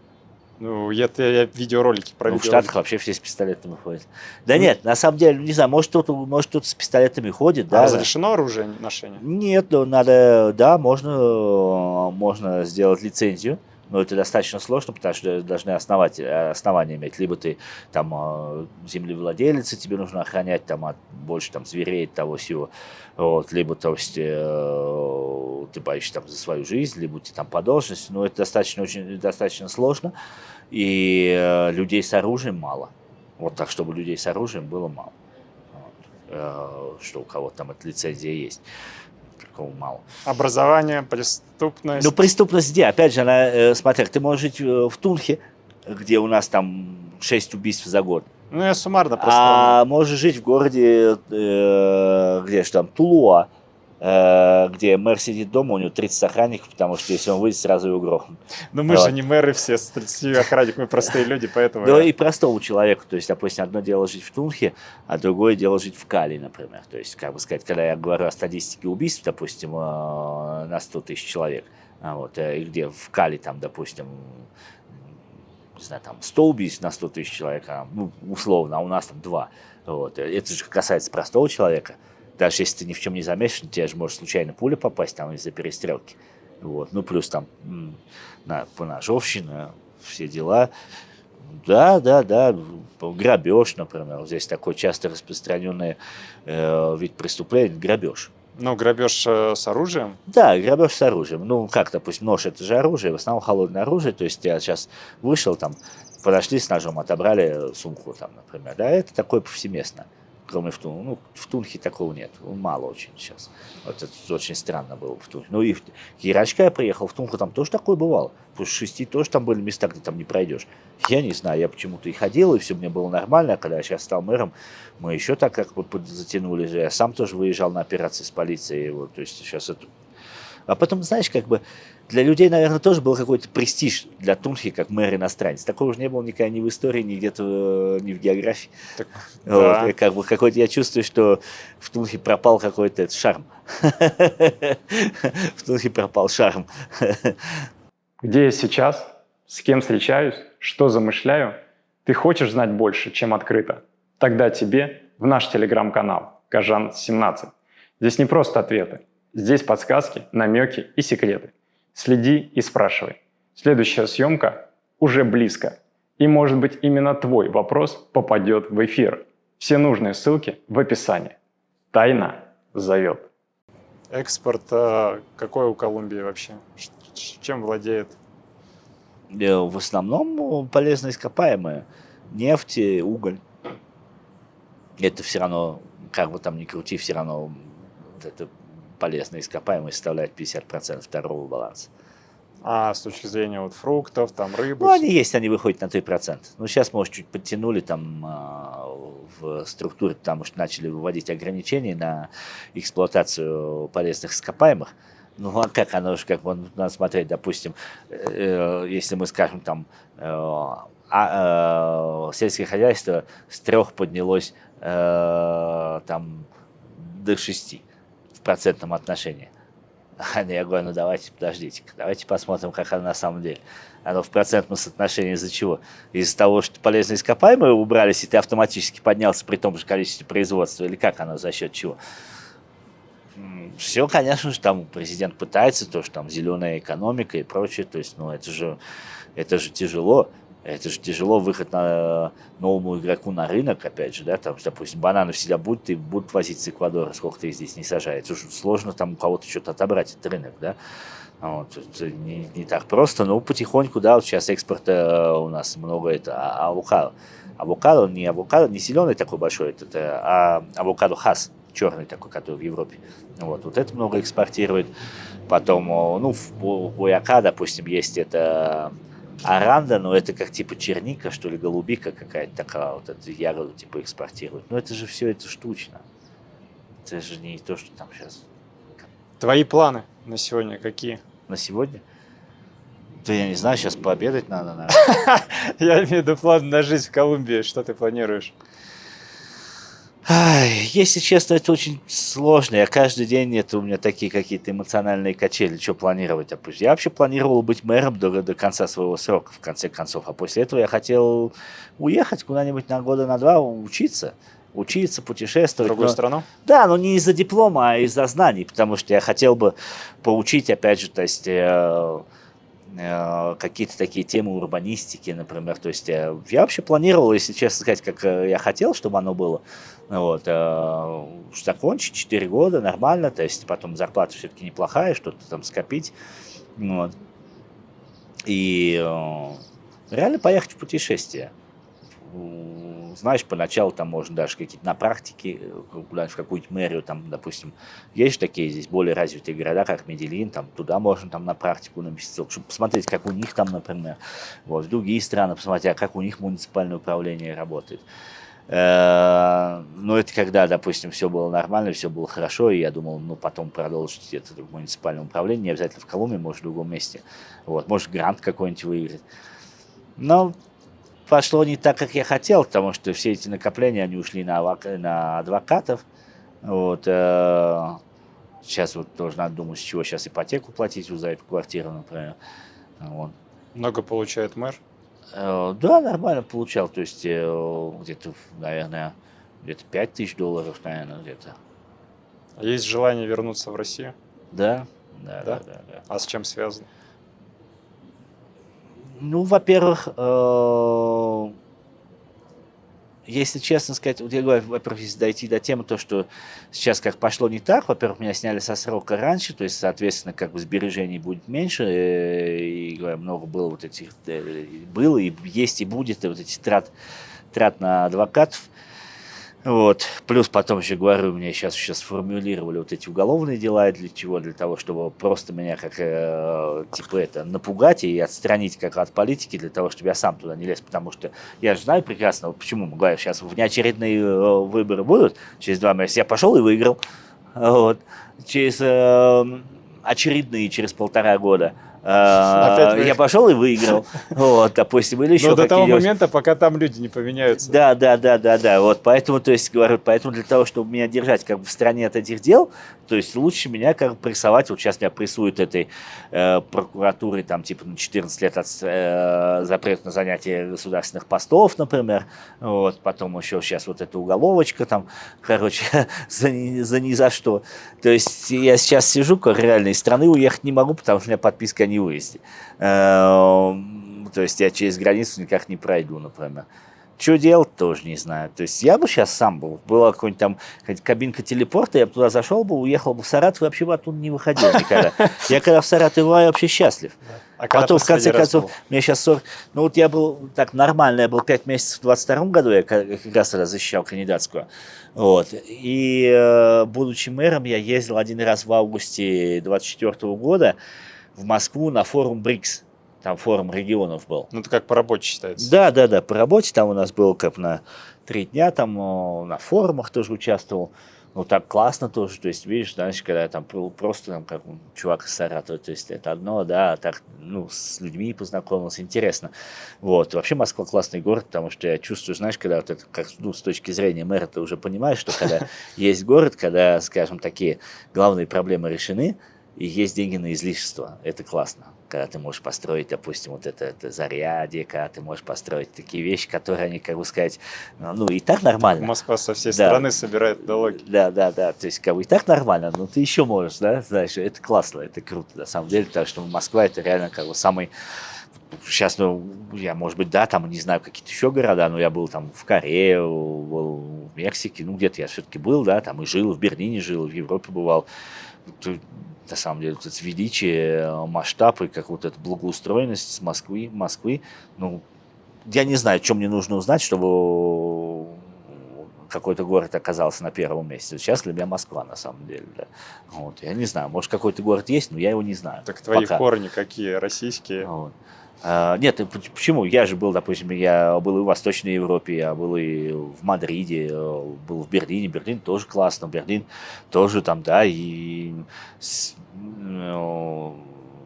Ну, я видеоролики про Ну, в видеоролики. Штатах вообще все с пистолетами ходят. Да нет, на самом деле, не знаю, может, кто-то с пистолетами ходит, да. Разрешено оружие ношение? Нет, ну, надо, да, можно сделать лицензию, но это достаточно сложно, потому что должны основания иметь. Либо ты там землевладелец, и тебе нужно охранять там от больше там зверей, того всего. Вот, либо, то есть, ты боишься там за свою жизнь, либо ты там по должности, но это достаточно сложно, и людей с оружием мало. Вот так, чтобы людей с оружием было мало. Вот. Что у кого-то там эта лицензия есть. Такого мало. Образование, преступность. Ну, преступность где? Опять же, смотри, ты можешь жить в Тунхе, где у нас там 6 убийств за год. Ну, я суммарно просто. А можешь жить в городе, где же там, Тулуа, где мэр сидит дома, у него 30 охранников, потому что если он выйдет, сразу его грохнут. Ну, мы Вот. же не мэры все с 30 охранниками, мы простые люди, поэтому... Да и простому человеку, то есть, допустим, одно дело жить в Тунхе, а другое дело жить в Кали, например. То есть, как бы сказать, когда я говорю о статистике убийств, допустим, на 100 тысяч человек, вот, и где в Кали, там, допустим, не знаю, там 100 убийств на 100 тысяч человек, ну, условно, а у нас там 2. Вот. Это же касается простого человека. Даже если ты ни в чем не замешан, тебе же может случайно пуля попасть там из-за перестрелки. Вот. Ну, плюс там поножовщина, все дела. Да, грабеж, например. Здесь такой часто распространенный вид преступления – грабеж. Ну, грабеж с оружием? Да, грабеж с оружием. Ну, как, допустим, нож – это же оружие, в основном холодное оружие. То есть я сейчас вышел, там, подошли с ножом, отобрали сумку, там, например. Да, это такое повсеместно. Кроме в Тунхе. Ну, в Тунхе такого нет. Мало очень сейчас. Вот это очень странно было в Тунхе. Ну, и в Ярачка я приехал, в Тунху там тоже такое бывало. Потому что в Шести тоже там были места, где там не пройдешь. Я не знаю, я почему-то и ходил, и все мне было нормально. А когда я сейчас стал мэром, мы еще так как вот затянули же. Я сам тоже выезжал на операции с полицией. Вот, то есть сейчас это... А потом, знаешь, как бы для людей, наверное, тоже был какой-то престиж для Тунхи, как мэр-иностранец. Такого же не было никогда ни в истории, ни где-то, ни в географии. Так, Вот, да. и как бы какой-то я чувствую, что в Тунхе пропал какой-то этот шарм. В Тунхе пропал шарм. Где я сейчас, с кем встречаюсь, что замышляю, ты хочешь знать больше, чем открыто? Тогда тебе в наш телеграм-канал Кажан17. Здесь не просто ответы, здесь подсказки, намеки и секреты. Следи и спрашивай. Следующая съемка уже близко. И, может быть, именно твой вопрос попадет в эфир. Все нужные ссылки в описании. Тайна зовет. Экспорт какой у Колумбии вообще? Чем владеет? В основном полезно ископаемые. Нефть, уголь. Это все равно, как бы там ни крути, все равно вот это полезно ископаемые составляет 50% второго баланса. А с точки зрения вот фруктов, там рыбы? Ну, они есть, они выходят на 3%. Ну, сейчас, может, чуть подтянули там в структуре, потому что начали выводить ограничения на эксплуатацию полезных ископаемых. Ну, а как оно же, как бы, надо смотреть, допустим, если мы скажем там, сельское хозяйство с 3 поднялось там до 6 в процентном отношении. Я говорю, ну давайте, подождите, давайте посмотрим, как оно на самом деле. Оно в процентном соотношении из-за чего? Из-за того, что полезные ископаемые убрались, и ты автоматически поднялся при том же количестве производства, или как оно, за счет чего? Все, конечно же, там президент пытается, то, что там зеленая экономика и прочее, то есть, ну, это же тяжело. Это же тяжело выход на новому игроку на рынок, опять же, да, там, допустим, бананы всегда будут возить с Эквадора, сколько ты их здесь не сажает. Это сложно там у кого-то что-то отобрать этот рынок, да. Вот, это не так просто, но потихоньку, да, вот сейчас экспорта у нас много, это авокадо. Авокадо, не зеленый такой большой, а авокадо хас, черный такой, который в Европе. Вот это много экспортирует. Потом, ну, в Буяка, допустим, есть это... Аранда, но это как типа черника, что ли, голубика какая-то такая, вот эту ягоду типа экспортируют. Но это же все это штучно. Это же не то, что там сейчас. Твои планы на сегодня какие? на сегодня? Да я не знаю, сейчас пообедать надо, наверное. Я имею в виду план на жизнь в Колумбии. Что ты планируешь? Ай, если честно, это очень сложно. Я каждый день, это у меня такие какие-то эмоциональные качели, что планировать. Я вообще планировал быть мэром до конца своего срока, в конце концов. А после этого я хотел уехать куда-нибудь на года на два учиться. Учиться, В путешествовать. другую но- страну? Да, но не из-за диплома, а из-за знаний, потому что я хотел бы поучить, опять же, то есть какие-то такие темы урбанистики, например. То есть я вообще планировал, если честно сказать, как я хотел, чтобы оно было. Вот, закончить 4 года нормально, то есть потом зарплата все-таки неплохая, что-то там скопить. Вот. И реально поехать в путешествие. Знаешь, поначалу там можно даже какие-то на практике, куда-нибудь в какую-нибудь мэрию, там, допустим, есть же такие здесь более развитые города, как Медельин, там, туда можно там на практику на месяцок, чтобы посмотреть, как у них там, например, вот, в другие страны посмотреть, а как у них муниципальное управление работает. Но это когда, допустим, все было нормально, все было хорошо, и я думал, ну, потом продолжить это в муниципальном управлении, не обязательно в Колумбии, может, в другом месте. Вот, может, грант какой-нибудь выиграть. Но пошло не так, как я хотел, потому что все эти накопления, они ушли на адвокатов. Вот, сейчас вот тоже надо думать, с чего сейчас ипотеку платить за эту квартиру, например. Вот. Много получает мэр? Да, нормально получал, то есть где-то, наверное, где-то $5000, наверное, где-то. А есть желание вернуться в Россию? Да, Да? да. А с чем связано? Ну, во-первых, если честно сказать, вот я говорю, во-первых, если дойти до темы, то, что сейчас как пошло не так, во-первых, меня сняли со срока раньше, то есть, соответственно, как бы сбережений будет меньше, и говорю, много было вот этих, было и есть и будет, и вот эти трат на адвокатов. Вот. Плюс потом еще говорю, мне сейчас сформулировали вот эти уголовные дела, для чего? Для того, чтобы просто меня как типа это напугать и отстранить как от политики, для того, чтобы я сам туда не лез, потому что я же знаю прекрасно, вот почему мы говорим, сейчас внеочередные выборы будут через 2 месяца, я пошел и выиграл, вот. Через очередные через 1,5 года. Я пошел и выиграл. Вот, допустим, или еще Но до того какие-нибудь. момента, пока там люди не поменяются. Да. Вот поэтому, то есть, говорю, поэтому для того, чтобы меня держать как бы в стороне от этих дел, то есть лучше меня как бы прессовать. Вот сейчас меня прессуют этой прокуратурой, там, типа, на 14 лет от запрет на занятие государственных постов, например. Вот, потом еще сейчас вот эта уголовочка там, короче, за ни за что. То есть я сейчас сижу, как реально из страны уехать не могу, потому что у меня подписка не выезде. То есть я через границу никак не пройду, например. Что делать, тоже не знаю. То есть я бы сейчас сам был. Была какой-нибудь там кабинка телепорта, я бы туда зашел бы, уехал бы в Саратов и вообще бы оттуда не выходил никогда. Я когда в Саратове бываю, вообще счастлив. А когда Потом, в конце последний раз концов, был? мне сейчас 40... Ну вот я был так нормально, я был 5 месяцев в 22 году, я как раз тогда защищал кандидатскую. Вот. И будучи мэром, я ездил один раз в августе 24 года в Москву на форум БРИКС. Там форум регионов был. Ну, это как по работе считается. Да, по работе там у нас был как на 3 дня, там на форумах тоже участвовал. Ну, так классно тоже, то есть, видишь, знаешь, когда я там был просто там, как чувак из Саратова, то есть, это одно, да, а так, ну, с людьми познакомился, интересно. Вот, вообще Москва классный город, потому что я чувствую, знаешь, когда вот это, как, ну, с точки зрения мэра, ты уже понимаешь, что когда есть город, когда, скажем, такие главные проблемы решены, и есть деньги на излишество, это классно. Когда ты можешь построить, допустим, вот это Зарядье, когда ты можешь построить такие вещи, которые они, как бы сказать, ну, и так нормально. Москва со всей Да. страны собирает налоги. Да, то есть, как бы и так нормально, но ты еще можешь, да, знаешь, это классно, это круто, на самом деле, потому что Москва это реально, как бы, самый, сейчас, ну, я, может быть, да, там, не знаю, какие-то еще города, но я был там в Корее, был в Мексике, ну, где-то я все-таки был, да, там и жил, в Берлине жил, в Европе бывал. На самом деле, вот это величие, масштаб и как вот эта благоустроенность Москвы, ну, я не знаю, что мне нужно узнать, чтобы какой-то город оказался на первом месте. Сейчас для меня Москва, на самом деле, да. Вот, я не знаю, может, какой-то город есть, но я его не знаю. Так твои пока. корни какие? Российские? Вот. Нет, почему? Я же был, допустим, я был и в Восточной Европе, я был и в Мадриде, был в Берлине. Берлин тоже классно, Берлин тоже там, да, и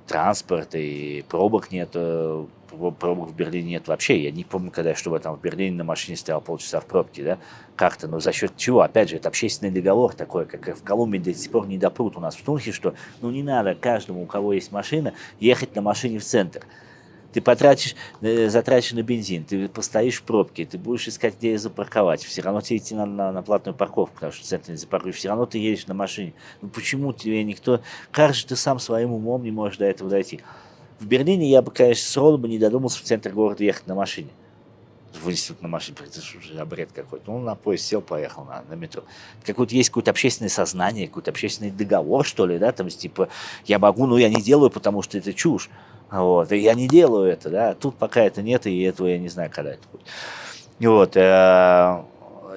транспорт, и пробок нет, пробок в Берлине нет вообще. Я не помню, когда я чтобы там в Берлине на машине стоял полчаса в пробке, да, как-то, но за счет чего? Опять же, это общественный договор такой, как в Колумбии до сих пор не допрут у нас в Тунхе, что ну не надо каждому, у кого есть машина, ехать на машине в центр. Ты затратишь на бензин, ты постоишь в пробке, ты будешь искать, где ее запарковать. Все равно тебе идти на платную парковку, потому что в центре не запаркуешь. Все равно ты едешь на машине. Ну почему тебе никто... Как же ты сам своим умом не можешь до этого дойти? В Берлине я бы, конечно, сроду бы не додумался в центр города ехать на машине. В институт на машине, это же уже бред какой-то. Ну, на поезд сел, поехал на метро. Есть какое-то общественное сознание, какой-то общественный договор, что ли, да, там, типа, я могу, но я не делаю, потому что это чушь. Вот, и я не делаю это, да, тут пока это нет, и этого я не знаю, когда это будет. Вот,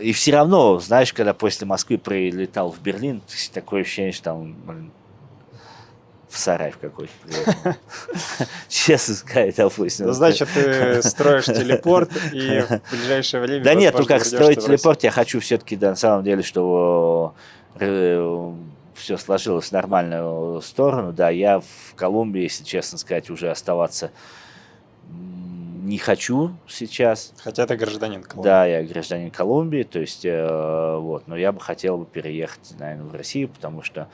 и все равно, знаешь, когда после Москвы прилетал в Берлин, такое ощущение, что там, в сарай в какой-то. Честно сказать, допустим. Ну, значит, ты строишь телепорт, и в ближайшее время... Да нет, ну возможно, как строить вернешься в телепорт, я хочу все-таки, да, на самом деле, чтобы все сложилось в нормальную сторону. Да, я в Колумбии, если честно сказать, уже оставаться не хочу сейчас. Хотя ты гражданин Колумбии. Да, я гражданин Колумбии, то есть, вот, но я бы хотел бы переехать, наверное, в Россию, потому что,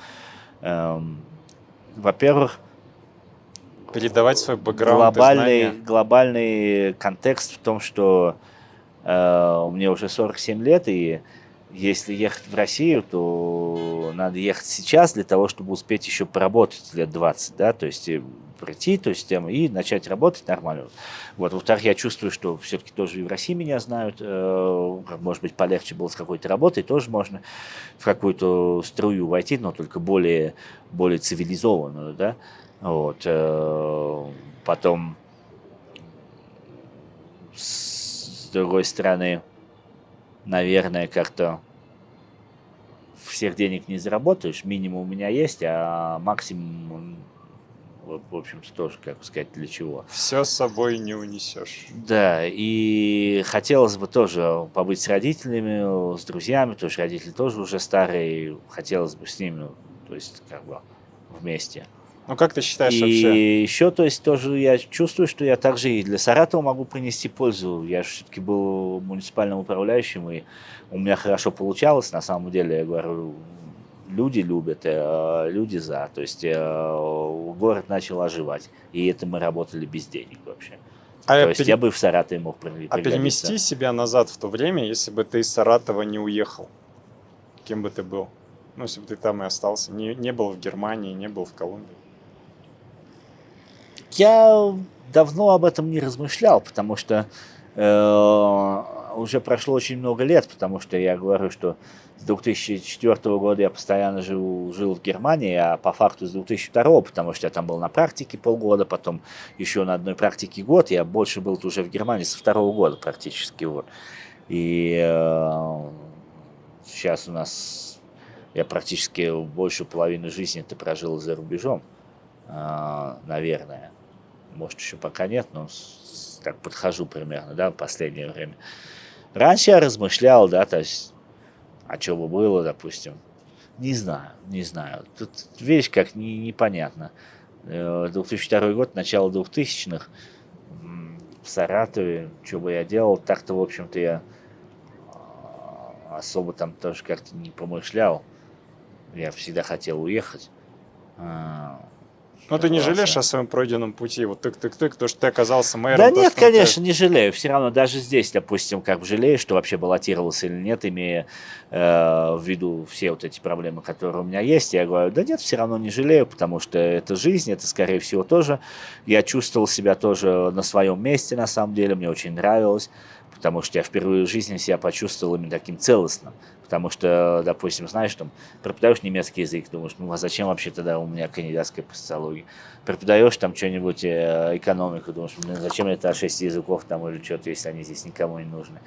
во-первых, Передавать свой бэкграунд и знания. глобальный контекст в том, что мне уже 47 лет, и если ехать в Россию, то надо ехать сейчас для того, чтобы успеть еще поработать лет 20, да, то есть прийти, то есть и начать работать нормально. Вот, во-вторых, я чувствую, что все-таки тоже и в России меня знают, может быть, полегче было с какой-то работой, тоже можно в какую-то струю войти, но только более цивилизованную, да, вот, потом, с другой стороны, наверное, как-то всех денег не заработаешь, минимум у меня есть, а максимум, в общем-то, тоже, как сказать, для чего. Все с собой не унесешь. Да, и хотелось бы тоже побыть с родителями, с друзьями, потому что родители тоже уже старые, хотелось бы с ними, то есть, как бы, вместе. Ну, как ты считаешь И вообще? еще, то есть, тоже я чувствую, что я также и для Саратова могу принести пользу. Я же все-таки был муниципальным управляющим, и у меня хорошо получалось, на самом деле, я говорю, люди любят, люди за. То есть город начал оживать, и это мы работали без денег вообще. То есть я бы в Саратове мог пригодиться. А перемести себя назад в то время, если бы ты из Саратова не уехал, кем бы ты был? Ну, если бы ты там и остался, не был в Германии, не был в Колумбии. Я давно об этом не размышлял, потому что уже прошло очень много лет, потому что я говорю, что с 2004 года я постоянно жил в Германии, а по факту с 2002, потому что я там был на практике полгода, потом еще на одной практике год, я больше был уже в Германии со 2 года практически. Вот. И сейчас у нас, я практически большую половину жизни ты прожил за рубежом, наверное. Может, еще пока нет, но так подхожу примерно, да, в последнее время. Раньше я размышлял, да, то есть, а что бы было, допустим. Не знаю. Тут видишь, как непонятно. 2002 год, начало 2000-х, в Саратове, что бы я делал, так-то, в общем-то, я особо там тоже как-то не помышлял. Я всегда хотел уехать. Ну, ты не жалеешь о своем пройденном пути? Вот тык-тык-тык, то, что ты оказался мэром. Да то, нет, что у тебя- конечно, не жалею. Все равно даже здесь, допустим, как бы жалею, что вообще баллотировался или нет, имея в виду все вот эти проблемы, которые у меня есть. Я говорю, да нет, все равно не жалею, потому что это жизнь, это, скорее всего, тоже. Я чувствовал себя тоже на своем месте, на самом деле, мне очень нравилось, потому что я впервые в жизни себя почувствовал именно таким целостным. Потому что, допустим, знаешь, там, преподаешь немецкий язык, думаешь, ну а зачем вообще тогда у меня кандидатская по социологии? Преподаешь там что-нибудь, экономику, думаешь, блин, зачем это 6 языков там или что-то, если они здесь никому не нужны.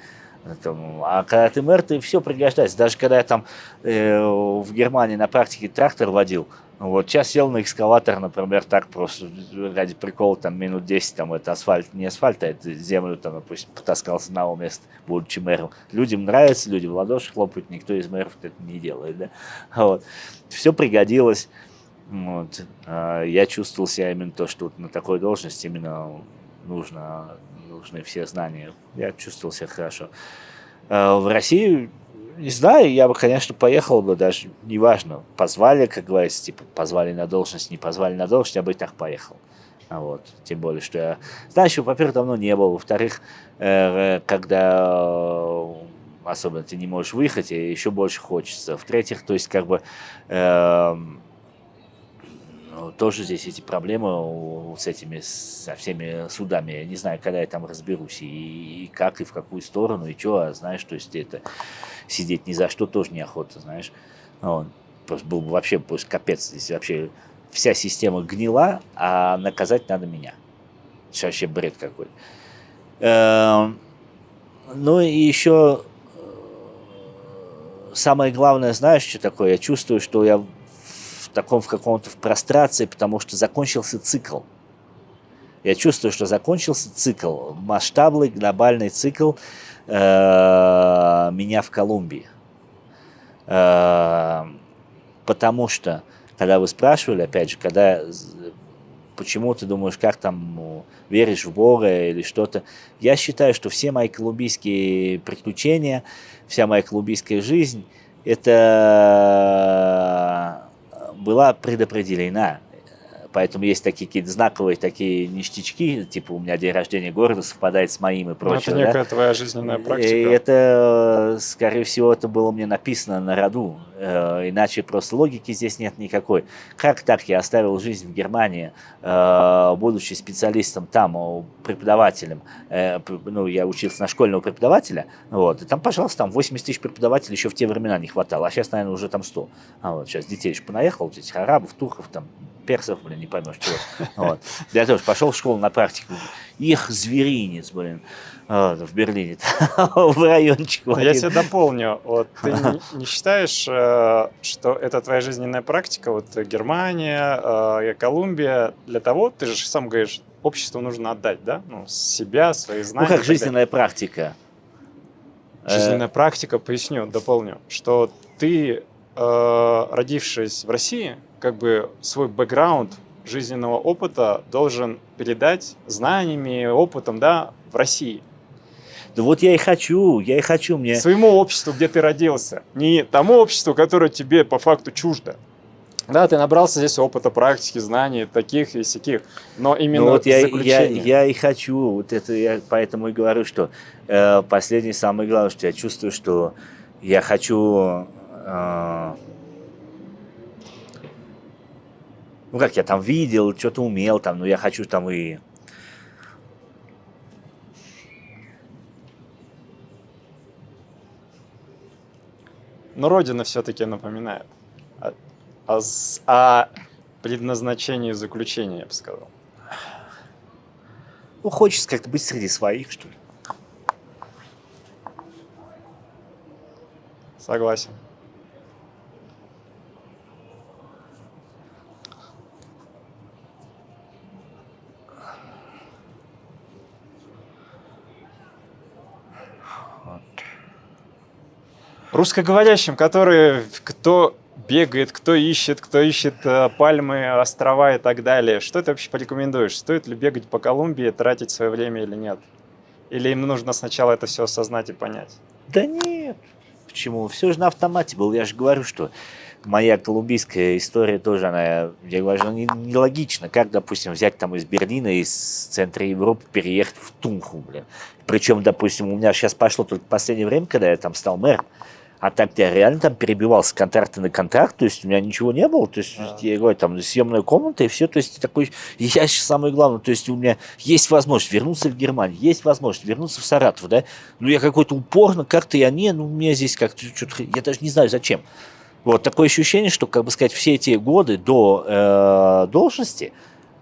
А когда ты мэр, ты все пригождается. Даже когда я там в Германии на практике трактор водил, вот сейчас сел на экскаватор, например, так просто ради прикола, там минут 10, там это асфальт, не асфальт, а это землю там, допустим, потаскал с одного места, будучи мэром. Людям нравится, люди в ладоши хлопают, никто из мэров это не делает, да. Вот. Все пригодилось. Вот. Я чувствовал себя именно то, что вот на такой должности именно нужны все знания. Я чувствовал себя хорошо. В Россию, не знаю, я бы, конечно, поехал бы, даже неважно, позвали, как говорится, типа, позвали на должность, не позвали на должность, я бы и так поехал. Вот. Тем более, что я, знаешь, во-первых, давно не был, во-вторых, когда особенно ты не можешь выехать, и еще больше хочется. В-третьих, то есть, как бы, тоже здесь эти проблемы со всеми судами. Я не знаю, когда я там разберусь, и как, и в какую сторону, и что, знаешь, то есть это сидеть ни за что тоже неохота, знаешь. Вот. Просто был бы вообще просто капец. Здесь вообще вся система гнила, а наказать надо меня. Это вообще бред какой-то. Ну и еще самое главное, знаешь, что такое? Я чувствую, что я в каком-то в прострации, потому что закончился цикл. Я чувствую, что закончился цикл, масштабный, глобальный цикл меня в Колумбии. Потому что, когда вы спрашивали, опять же, почему ты думаешь, как там, веришь в Бога или что-то, я считаю, что все мои колумбийские приключения, вся моя колумбийская жизнь, это была предопределена. Поэтому есть такие какие-то знаковые такие ништячки, типа у меня день рождения города совпадает с моим и прочее. Это некая твоя жизненная практика. И это, скорее всего, это было мне написано на роду. Иначе просто логики здесь нет никакой. Как так я оставил жизнь в Германии, будучи специалистом там, преподавателем. Ну, я учился на школьного преподавателя. Вот, и там, пожалуйста, там 80 тысяч преподавателей еще в те времена не хватало. А сейчас, наверное, уже там 100. Вот, сейчас детей еще понаехало, вот этих арабов, турков, там, персов, блин, не поймешь чего. Вот. Я тоже пошел в школу на практику. Их зверинец, блин, в Берлине, в райончик. Я тебя дополню. Вот ты не считаешь, что это твоя жизненная практика, вот Германия, Колумбия, для того, ты же сам говоришь, обществу нужно отдать, да? Ну, себя, свои знания. Ну, как жизненная практика. Жизненная практика, поясню, дополню, что ты, родившись в России, как бы свой бэкграунд жизненного опыта должен передать знаниями, опытом, да, в России. Да вот я и хочу, мне... Своему обществу, где ты родился, не тому обществу, которое тебе по факту чуждо. Да, ты набрался здесь опыта, практики, знаний, таких и сяких, но именно вот заключение. Я и хочу, вот это я поэтому и говорю, что последнее, самое главное, что я чувствую, что я хочу... ну, как я там видел, что-то умел, там, но я хочу там и... Но Родина все-таки напоминает о предназначении заключения, я бы сказал. Ну, хочется как-то быть среди своих, что ли. Согласен. Русскоговорящим, которые кто бегает, кто ищет пальмы, острова и так далее. Что ты вообще порекомендуешь? Стоит ли бегать по Колумбии, тратить свое время или нет? Или им нужно сначала это все осознать и понять? Да нет. Почему? Все же на автомате было. Я же говорю, что моя колумбийская история тоже, она, я говорю, она нелогична. Как, допустим, взять там из Берлина, из центра Европы, переехать в Тунху, блин. Причем, допустим, у меня сейчас пошло только в последнее время, когда я там стал мэром, а так я реально там перебивался с контракта на контракт, то есть у меня ничего не было, то есть я говорю, там съемная комната и все, то есть такой, я сейчас самое главное, то есть у меня есть возможность вернуться в Германию, есть возможность вернуться в Саратов, да, ну я какой-то упорно, как-то у меня здесь как-то что-то, я даже не знаю зачем. Вот такое ощущение, что, как бы сказать, все эти годы до должности,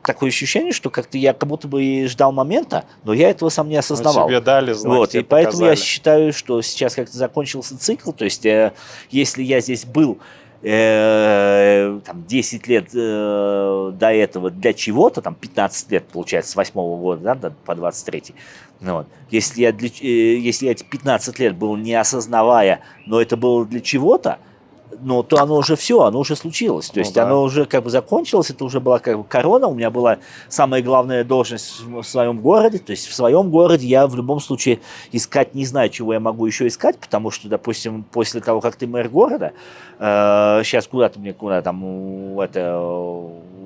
такое ощущение, что как-то я как будто бы и ждал момента, но я этого сам не осознавал. Тебе дали знак, вот, тебе и поэтому показали. я считаю, что сейчас как-то закончился цикл, то есть если я здесь был там, 10 лет до этого для чего-то, там 15 лет, получается, с 8-го года, да, по 23-й, вот. Если я эти 15 лет был не осознавая, но это было для чего-то, но то оно уже все, оно уже случилось. То есть да. оно уже как бы закончилось, это уже была как бы корона. У меня была самая главная должность в своем городе. То есть в своем городе я в любом случае искать не знаю, чего я могу еще искать, потому что, допустим, после того, как ты мэр города, сейчас куда-то мне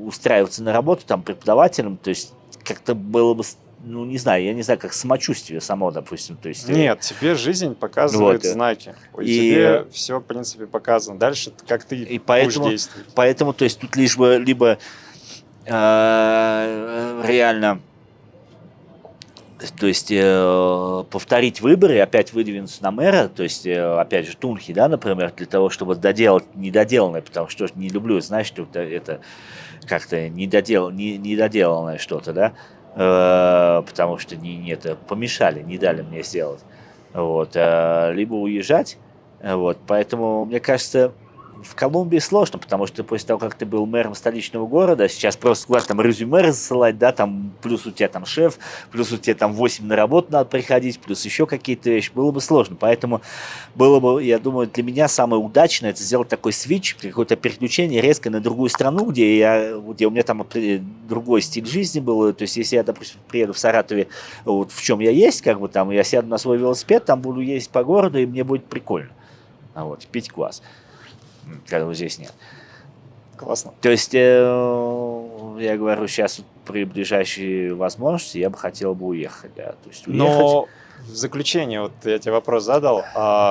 устраиваться на работу там преподавателем, то есть как-то было бы, ну, не знаю, я не знаю, как самочувствие само, допустим. То есть, Нет, тебе жизнь показывает вот, знаки. и- Тебе все, в принципе, показано. Дальше как ты И будешь действовать. поэтому, то есть тут либо реально, то есть повторить выборы, опять выдвинуться на мэра, то есть опять же Тунхи, да, например, для того, чтобы доделать недоделанное, потому что не люблю, знаешь, что это как-то недоделанное что-то, да, потому что это помешали, не дали мне сделать, вот, либо уезжать, вот, поэтому мне кажется, в Колумбии сложно, потому что после того, как ты был мэром столичного города, сейчас просто куда-то там резюме рассылать, да, там, плюс у тебя там шеф, плюс у тебя там 8 на работу надо приходить, плюс еще какие-то вещи, было бы сложно. Поэтому было бы, я думаю, для меня самое удачное это сделать такой свитч, какое-то переключение резко на другую страну, где у меня там другой стиль жизни был. То есть, если я, допустим, приеду в Саратове, вот в чем я есть, как бы там, я сяду на свой велосипед, там буду ездить по городу, и мне будет прикольно. Вот, пить квас. Когда здесь нет. Классно. То есть, я говорю, сейчас при ближайшей возможности я бы хотел бы уехать, да. То есть уехать. Но в заключение, вот я тебе вопрос задал,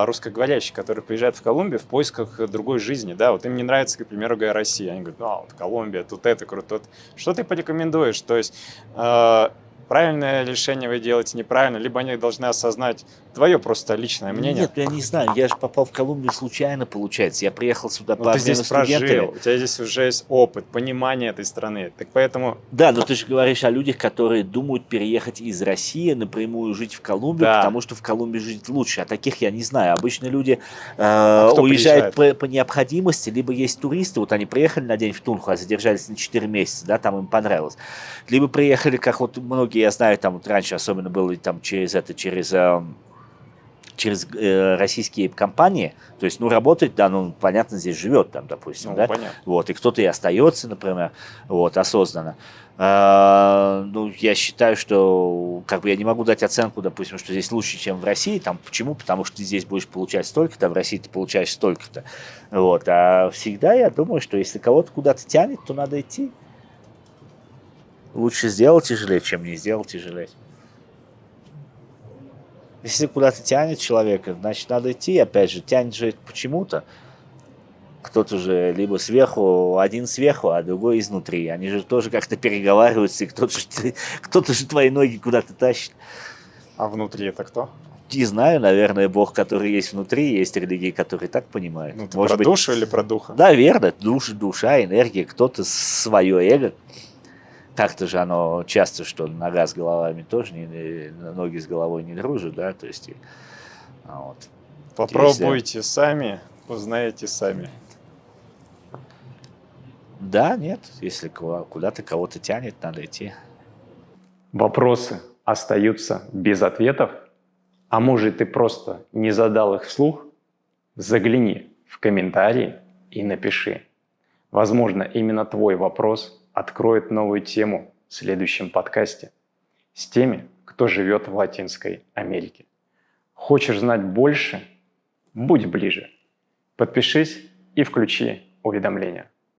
русскоговорящие, которые приезжают в Колумбию в поисках другой жизни, да, вот им не нравится, к примеру, Россия, они говорят, вот Колумбия, тут это круто, тут. Что ты порекомендуешь? То есть правильное решение вы делаете, неправильно, либо они должны осознать твое просто личное мнение? Нет, я не знаю, я же попал в Колумбию случайно, получается. Я приехал сюда Ну, по ты обмену здесь студентами. прожил, у тебя здесь уже есть опыт, понимание этой страны, так поэтому... Да, но ты же говоришь о людях, которые думают переехать из России напрямую жить в Колумбию, Да. потому что в Колумбии жить лучше. А таких я не знаю. Обычно люди кто уезжают по необходимости, либо есть туристы, вот они приехали на день в Тунху, а задержались на 4 месяца, да, там им понравилось. Либо приехали, как вот многие, я знаю, там вот раньше особенно было там через российские компании, то есть, работает, да, понятно, здесь живет там, допустим, да, понятно. вот, и кто-то и остается, например, вот, осознанно. Я считаю, что, как бы, я не могу дать оценку, допустим, что здесь лучше, чем в России, там, почему? Потому что ты здесь будешь получать столько-то, в России ты получаешь столько-то, вот, а всегда я думаю, что если кого-то куда-то тянет, то надо идти. Лучше сделать тяжелее, чем не сделать тяжелее. Если куда-то тянет человека, значит, надо идти. Опять же, тянет же почему-то. Кто-то же либо сверху, один сверху, а другой изнутри. Они же тоже как-то переговариваются, и кто-то же твои ноги куда-то тащит. А внутри это кто? Не знаю, наверное, Бог, который есть внутри, есть религии, которые так понимают. Ну, ты Может про быть, душу или про духа? наверное, душа, энергия, кто-то свое эго. Так-то же оно часто, что нога с головами тоже, ноги с головой не дружат, да, то есть, вот. Попробуйте сами, узнаете сами. Да, нет, если куда-то кого-то тянет, надо идти. Вопросы остаются без ответов, а может ты просто не задал их вслух? Загляни в комментарии и напиши. Возможно, именно твой вопрос откроет новую тему в следующем подкасте с теми, кто живет в Латинской Америке. Хочешь знать больше? Будь ближе. Подпишись и включи уведомления.